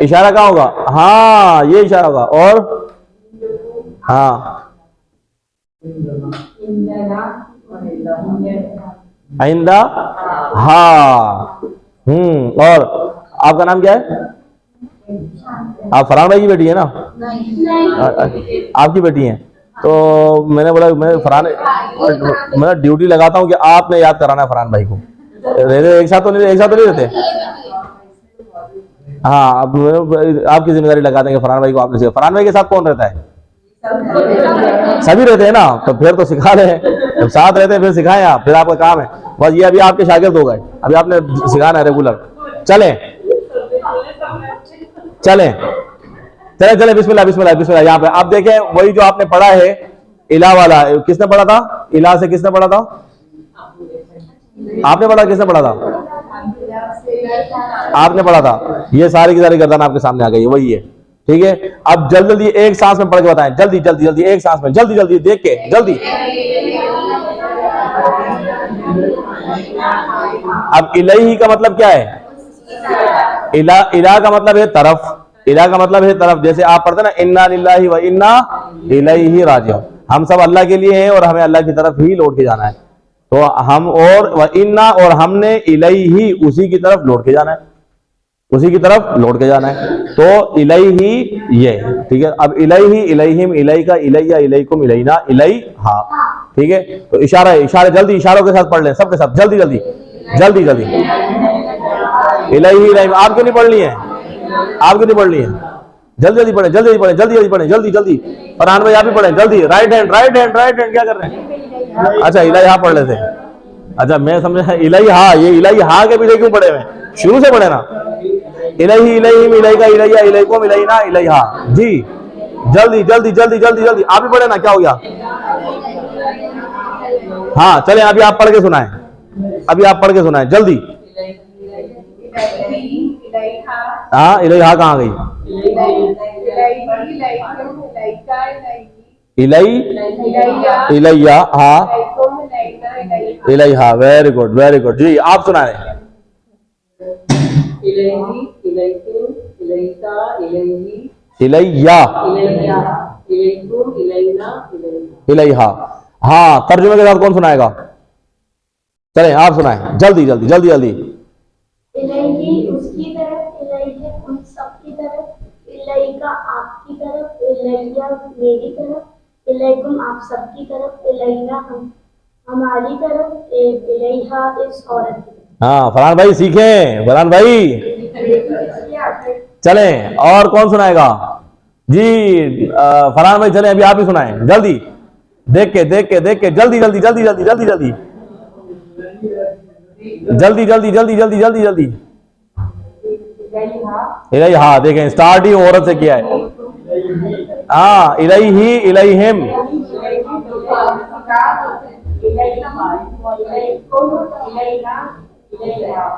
اشارہ کہاں ہوگا؟ ہاں یہ اشارہ ہوگا. اور ہاں آئندہ ہاں. اور آپ کا نام کیا ہے؟ آپ فرحان بھائی کی بیٹی ہے نا؟ آپ کی بیٹی ہیں تو میں نے بولا میں فرحان، میں ڈیوٹی لگاتا ہوں کہ آپ نے یاد کرانا ہے فرحان بھائی کو. ایک ساتھ تو نہیں رہتے. ہاں اب آپ کی ذمہ داری لگا دیں گے فرحان بھائی کو. آپ نے فرحان بھائی کے ساتھ کون رہتا ہے؟ سبھی رہتے ہیں نا. تو پھر تو سکھا دیں، جب ساتھ رہتے ہیں پھر سکھائیں آپ. پھر آپ کا کام ہے بس یہ. ابھی آپ کے شاگرد ہو گئے، ابھی آپ نے سکھانا ہے ریگولر. چلیں چلے چلے بسم اللہ بسم اللہ بسم اللہ. یہاں پہ آپ دیکھیں وہی جو آپ نے پڑھا ہے الہ والا, کس نے پڑھا تھا؟ الہ سے کس نے پڑھا تھا؟ آپ نے پڑھا, کس نے پڑھا تھا؟ آپ نے پڑھا تھا. یہ ساری کی ساری گردان آپ کے سامنے آ گئی, وہی ہے. ٹھیک ہے, اب جلدی جلدی ایک سانس میں پڑھ کے بتائیں, جلدی جلدی جلدی ایک سانس میں, جلدی جلدی دیکھ کے جلدی. اب الہی کا مطلب کیا ہے؟ الہ کا مطلب ہے طرف, الہ کا مطلب ہے طرف. جیسے آپ پڑھتے ہیں نا انا للہ و انا الیہ راجعون, ہم سب اللہ کے لیے ہیں اور ہمیں اللہ کی طرف ہی لوٹ کے جانا ہے. تو ہم اور و انا اور ہم نے الیہ اسی کی طرف لوٹ کے جانا ہے, اسی کی طرف لوٹ کے جانا ہے. تو الیہ یہ ٹھیک ہے. اب الیہ الیہم الیکا الیہ الیکم الینا الیہا. ٹھیک ہے, تو اشارہ ہے, اشارے جلدی اشاروں کے ساتھ پڑھ لیں سب کے ساتھ, جلدی جلدی جلدی جلدی. الہی الہی آپ کیوں نہیں پڑھ لی ہیں, آپ کیوں نہیں پڑھ لی ہیں؟ جلدی جلدی پڑھیں, جلدی جلدی پڑھیں, جلدی جلدی پڑھیں, جلدی جلدی. فرحان بھائی آپ بھی پڑھیں جلدی. Right hand right hand right hand, کیا کر رہے ہیں؟ اچھا الہا پڑھ لیتے ہیں. اچھا میں سمجھا الہا, یہ الہا کے پیچھے کیوں پڑھے ہوئے ہیں؟ شروع سے پڑھے نا. الہی الیہم الیکا الیہ الیکم الینا الیہا. جی جلدی جلدی جلدی جلدی جلدی آپ بھی پڑھیں نا, کیا ہو گیا؟ ہاں چلیں ابھی آپ پڑھ کے سنائیں, ابھی آپ پڑھ کے سنائیں جلدی. ہاں الیہا کہاں گئی؟ الیہ ہاں Aliya. Very good very good. جی آپ سنائیں. الیہ الیہا. ہاں ترجمے کے ساتھ کون سنائے گا؟ چلیں آپ سنائیں جلدی جلدی جلدی جلدی. الہی اس کی طرف, الہی ان سب کی طرف, الیکا آپ کی طرف, الیہ میری طرف, الیکم آپ سب کی طرف, الینا ہماری طرف, الیہا اس عورت کی طرف. ہاں فرحان بھائی سیکھیں, فرحان بھائی. چلیں اور کون سنائے گا؟ جی فرحان بھائی چلیں ابھی آپ ہی سنائیں جلدی, دیکھ کے دیکھ کے دیکھ کے, جلدی جلدی جلدی جلدی جلدی جلدی جلدی جلدی جلدی جلدی جلدی جلدی. الیہا دیکھیں اسٹارٹ ہی عورت سے کیا ہے. ہاں الیہ الیہم.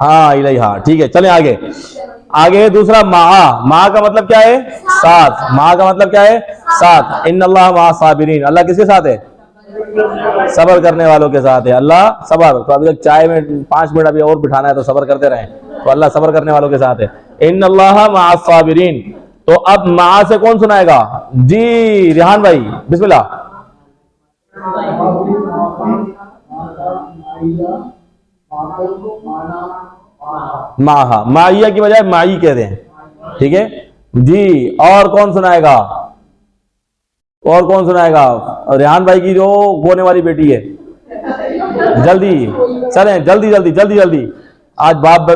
ہاں الیہا. ٹھیک ہے چلیں آگے. آگے دوسرا مع, مع کا مطلب کیا ہے؟ ساتھ. مع کا مطلب کیا ہے؟ ساتھ. ان اللہ مع الصابرین, اللہ کس کے ساتھ ہے؟ صبر کرنے والوں کے ساتھ ہے اللہ. صبر تو ابھی تک چائے میں 5 منٹ ابھی اور بٹھانا ہے تو صبر کرتے رہیں, تو اللہ صبر کرنے والوں کے ساتھ ہے. ان اللہ مع الصابرین. تو اب مع سے کون سنائے گا؟ جی ریحان بھائی بسم اللہ. ماہا, معیہ کی بجائے معی کہہ دیں. ٹھیک ہے جی. اور کون سنائے گا؟ اور کون سنائے گا؟ ریحان بھائی کی جو گونے والی بیٹی ہے, جلدی چلیں جلدی جلدی جلدی جلدی. آج باپ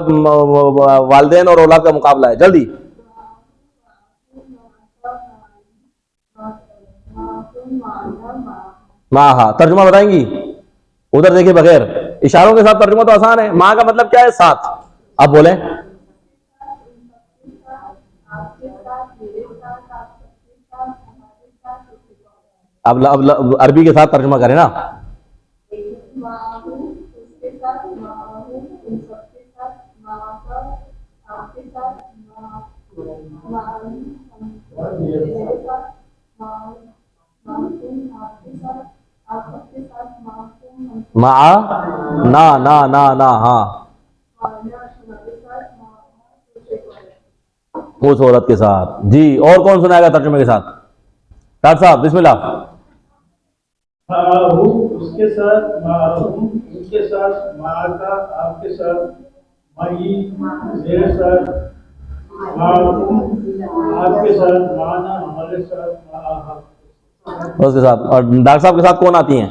والدین اور اولاد کا مقابلہ ہے, جلدی. ماہا ترجمہ بتائیں گی؟ ادھر دیکھیں بغیر اشاروں کے ساتھ ترجمہ تو آسان ہے. ماں کا مطلب کیا ہے؟ ساتھ. اب بولیں. اب عربی کے ساتھ ترجمہ کریں نا. مع نا نا نا نا. ہاں اس عورت کے ساتھ. جی اور کون سنائے گا ترجمے کے ساتھ؟ ڈاکٹر صاحب بسم اللہ. اس کے ساتھ, ان کے ساتھ, کا آپ کے ساتھ, میرے ساتھ, آپ کے ساتھ, معنا ہمارے ساتھ, اس کے ساتھ. اور ڈاکٹر صاحب کے ساتھ کون آتی ہیں؟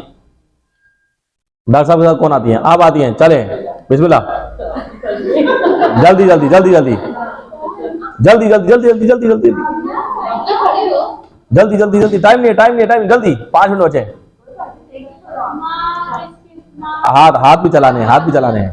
ڈاکٹر صاحب کے ساتھ کون آتی ہیں؟ آپ آتی ہیں. چلیں بسم اللہ. جلدی جلدی جلدی جلدی جلدی جلدی جلدی جلدی جلدی جلدی جلدی جلدی جلدی. ٹائم نہیں ٹائم نہیں ٹائم, جلدی 5 منٹ بچے. ہاتھ بھی چلانے ہیں, ہاتھ بھی چلانے ہیں.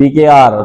PKR।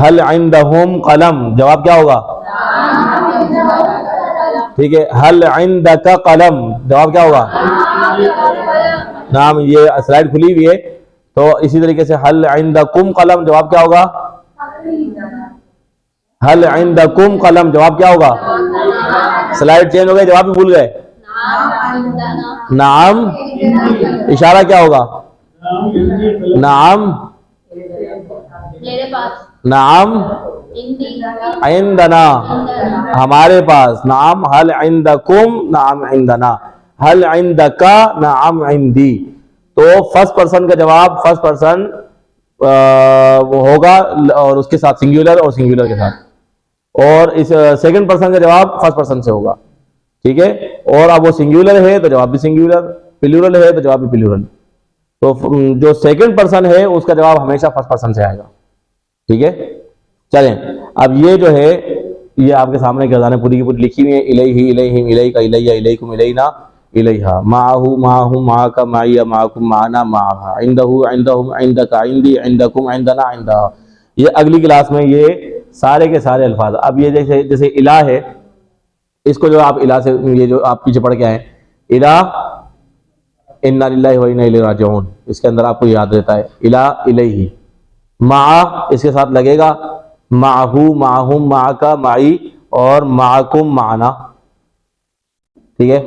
حل عندہم قلم، جواب کیا ہوگا؟ ٹھیک ہے. حل عندک قلم، جواب کیا ہوگا؟ نعم. یہ سلائڈ کھلی ہوئی ہے تو اسی طریقے سے حل عندکم قلم، جواب کیا ہوگا؟ حل عندکم قلم، جواب کیا ہوگا؟ سلائڈ چینج ہو گئی، جواب بھی بھول گئے. نعم، اشارہ کیا ہوگا؟ نعم نعم عندنا، ہمارے پاس. نعم حل عندکم، نعم عندنا. حل عندک، نعم عندی. تو فرسٹ پرسن کا جواب فرسٹ پرسن ہوگا اور اس کے ساتھ سنگولر اور سنگولر کے ساتھ، اور اس سیکنڈ پرسن کا جواب فرسٹ پرسن سے ہوگا. ٹھیک ہے. اور اب وہ سنگولر ہے تو جواب بھی سنگولر، پلورل ہے تو جواب بھی پلورل. تو جو سیکنڈ پرسن ہے اس کا جواب ہمیشہ فرسٹ پرسن سے آئے گا. ٹھیک ہے. چلیں اب یہ جو ہے یہ آپ کے سامنے گردانیں پوری کی پوری لکھی ہوئی ہیں. الیہ الیہم الیک الیہ الیکم الینا الیہا، معہ معہم معک معی معکم معنا معہا، عندہ عندہم عندک عندی عندکم عندنا عندہا. یہ اگلی کلاس میں یہ سارے کے سارے الفاظ. اب یہ جیسے الہ ہے، اس کو جو آپ الہ سے یہ جو آپ پیچھے پڑھ کے آئے الہ انا للہ و انا الیہ راجعون، اس کے اندر آپ کو یاد رہتا ہے الہ الیہ. مع اس کے ساتھ لگے گا معہو معہم معک معی اور معکم معنا. ٹھیک ہے.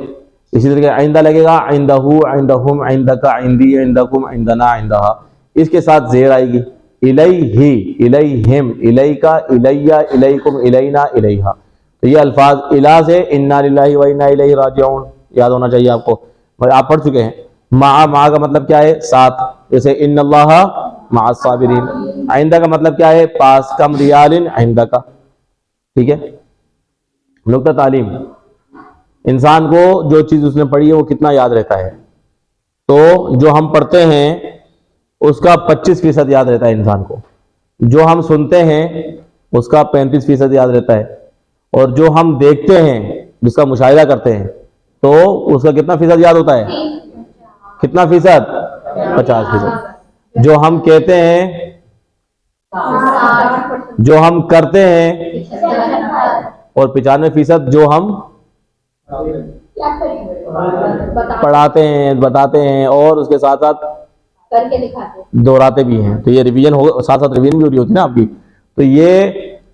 اسی طریقے عندہ لگے گا عندہ عندہم عندک عندی عندکم عندنا عندہا. اس کے ساتھ زیر آئے گی الیہ الیہم الیک الیہ الیکم الینا الیہا. تو یہ الفاظ الہ سے انا للہ و انا الیہ راجعون یاد ہونا چاہیے آپ کو. آپ پڑھ چکے ہیں. مع کا مطلب کیا ہے؟ ساتھ، جیسے ان اللہ مع الصابرین. عندہ کا مطلب کیا ہے؟ پاس. کم ریال عندک. ٹھیک ہے. نقطہ تعلیم، انسان کو جو چیز اس نے پڑھی ہے وہ کتنا یاد رہتا ہے. تو جو ہم پڑھتے ہیں اس کا 25% یاد رہتا ہے انسان کو. جو ہم سنتے ہیں اس کا 35% یاد رہتا ہے. اور جو ہم دیکھتے ہیں جس کا مشاہدہ کرتے ہیں تو اس کا کتنا فیصد یاد ہوتا ہے؟ کتنا فیصد؟ 50%. جو ہم کہتے ہیں، جو ہم کرتے ہیں، اور 95% جو ہم پڑھاتے ہیں بتاتے ہیں اور اس کے ساتھ ساتھ کر کے دکھاتے ہیں، دہراتے بھی ہیں. تو یہ ریویژن ہو، ساتھ ساتھ ریویژن بھی ہو رہی ہوتی ہے نا آپ کی. تو یہ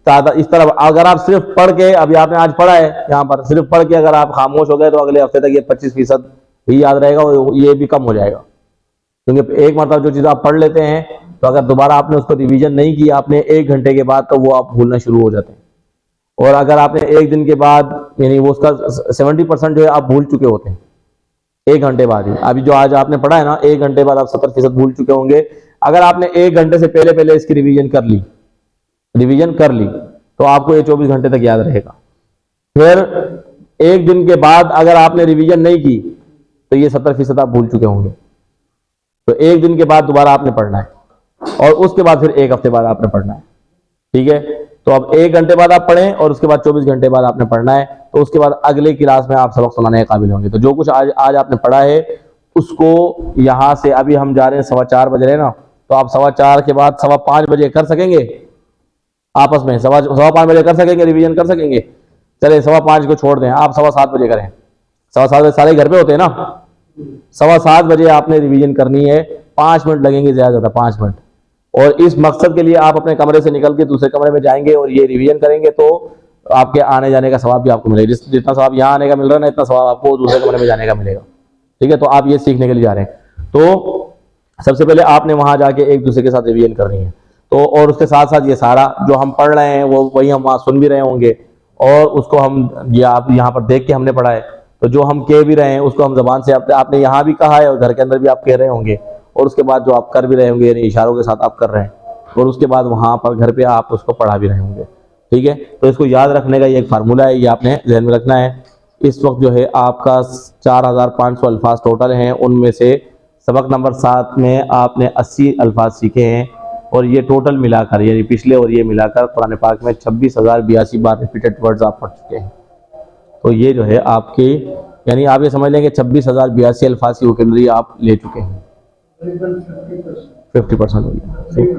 اس طرح اگر آپ صرف پڑھ کے، ابھی آپ نے آج پڑھا ہے یہاں پر، صرف پڑھ کے اگر آپ خاموش ہو گئے تو اگلے ہفتے تک یہ 25% ہی یاد رہے گا اور یہ بھی کم ہو جائے گا. کیونکہ ایک مرتبہ جو چیز آپ پڑھ لیتے ہیں تو اگر دوبارہ آپ نے اس کو ریویژن نہیں کی آپ نے 1 گھنٹے کے بعد، تو وہ آپ بھولنا شروع ہو جاتے ہیں. اور اگر آپ نے 1 دن کے بعد، یعنی وہ اس کا 70% جو ہے آپ بھول چکے ہوتے ہیں 1 گھنٹے بعد ہی. ابھی جو آج آپ نے پڑھا ہے نا، 1 گھنٹے بعد آپ 70% بھول چکے ہوں گے. اگر آپ نے 1 گھنٹے سے پہلے اس کی ریویژن کر لی تو آپ کو یہ 24 گھنٹے تک یاد رہے گا. پھر 1 دن کے بعد اگر آپ نے ریویژن نہیں کی تو یہ 70% آپ بھول چکے ہوں گے. تو 1 دن کے بعد دوبارہ آپ نے پڑھنا ہے اور اس کے بعد پھر 1 ہفتے بعد آپ نے پڑھنا ہے. ٹھیک ہے. تو اب 1 گھنٹے بعد آپ پڑھیں اور اس کے بعد 24 گھنٹے بعد آپ نے پڑھنا ہے. تو اس کے بعد اگلے کلاس میں آپ سبق سنانے کے قابل ہوں گے. تو جو کچھ آج آپ نے پڑھا ہے اس کو یہاں سے، ابھی ہم جا رہے ہیں 4:15 بج رہے ہیں نا، تو آپ 4:15 کے بعد 5:15 بجے کر سکیں گے آپس میں. 5:15 بجے کر سکیں گے، ریویژن کر سکیں گے. چلے 5:15 کو چھوڑ دیں، آپ 7:15 بجے کریں. 7:15 بجے سارے گھر پہ ہوتے ہیں نا. 7:15 بجے آپ نے ریویژن کرنی ہے. 5 منٹ لگیں گے زیادہ زیادہ 5 منٹ. اور اس مقصد کے لیے آپ اپنے کمرے سے نکل کے دوسرے کمرے میں جائیں گے اور یہ ریویژن کریں گے تو آپ کے آنے جانے کا ثواب بھی آپ کو ملے گا. جتنا ثواب یہاں آنے کا مل رہا ہے نا، اتنا ثواب آپ کو دوسرے کمرے میں جانے کا ملے گا. ٹھیک ہے. تو آپ یہ سیکھنے کے لیے جا رہے ہیں تو سب سے پہلے آپ نے وہاں جا کے ایک دوسرے کے ساتھ ریویژن کرنی ہے. تو اور اس کے ساتھ ساتھ یہ سارا جو ہم پڑھ رہے ہیں وہی ہم وہاں سن بھی رہے ہوں گے اور اس کو ہم یہاں پر دیکھ کے ہم نے پڑھا ہے. تو جو ہم کہہ بھی رہے ہیں اس کو ہم زبان سے آپ نے یہاں بھی کہا ہے اور گھر کے اندر بھی آپ کہہ رہے ہوں گے. اور اس کے بعد جو آپ کر بھی رہے ہوں گے، یعنی اشاروں کے ساتھ آپ کر رہے ہیں، اور اس کے بعد وہاں پر گھر پہ آپ اس کو پڑھا بھی رہے ہوں گے. ٹھیک ہے. تو اس کو یاد رکھنے کا یہ ایک فارمولہ ہے، یہ آپ نے ذہن میں رکھنا ہے. اس وقت جو ہے آپ کا 4500 الفاظ ٹوٹل ہیں. ان میں سے سبق نمبر 7 میں آپ نے 80 الفاظ سیکھے ہیں. اور یہ ٹوٹل ملا کر، یعنی پچھلے اور یہ ملا کر قرآن پاک میں 26,082 بار ریپیٹڈ ورڈز آپ پڑھ چکے ہیں. تو یہ جو ہے آپ کی، یعنی آپ یہ سمجھ لیں کہ 26,082 الفاظ کی ووکیبلری آپ لے چکے ہیں. 50% ہو گیا.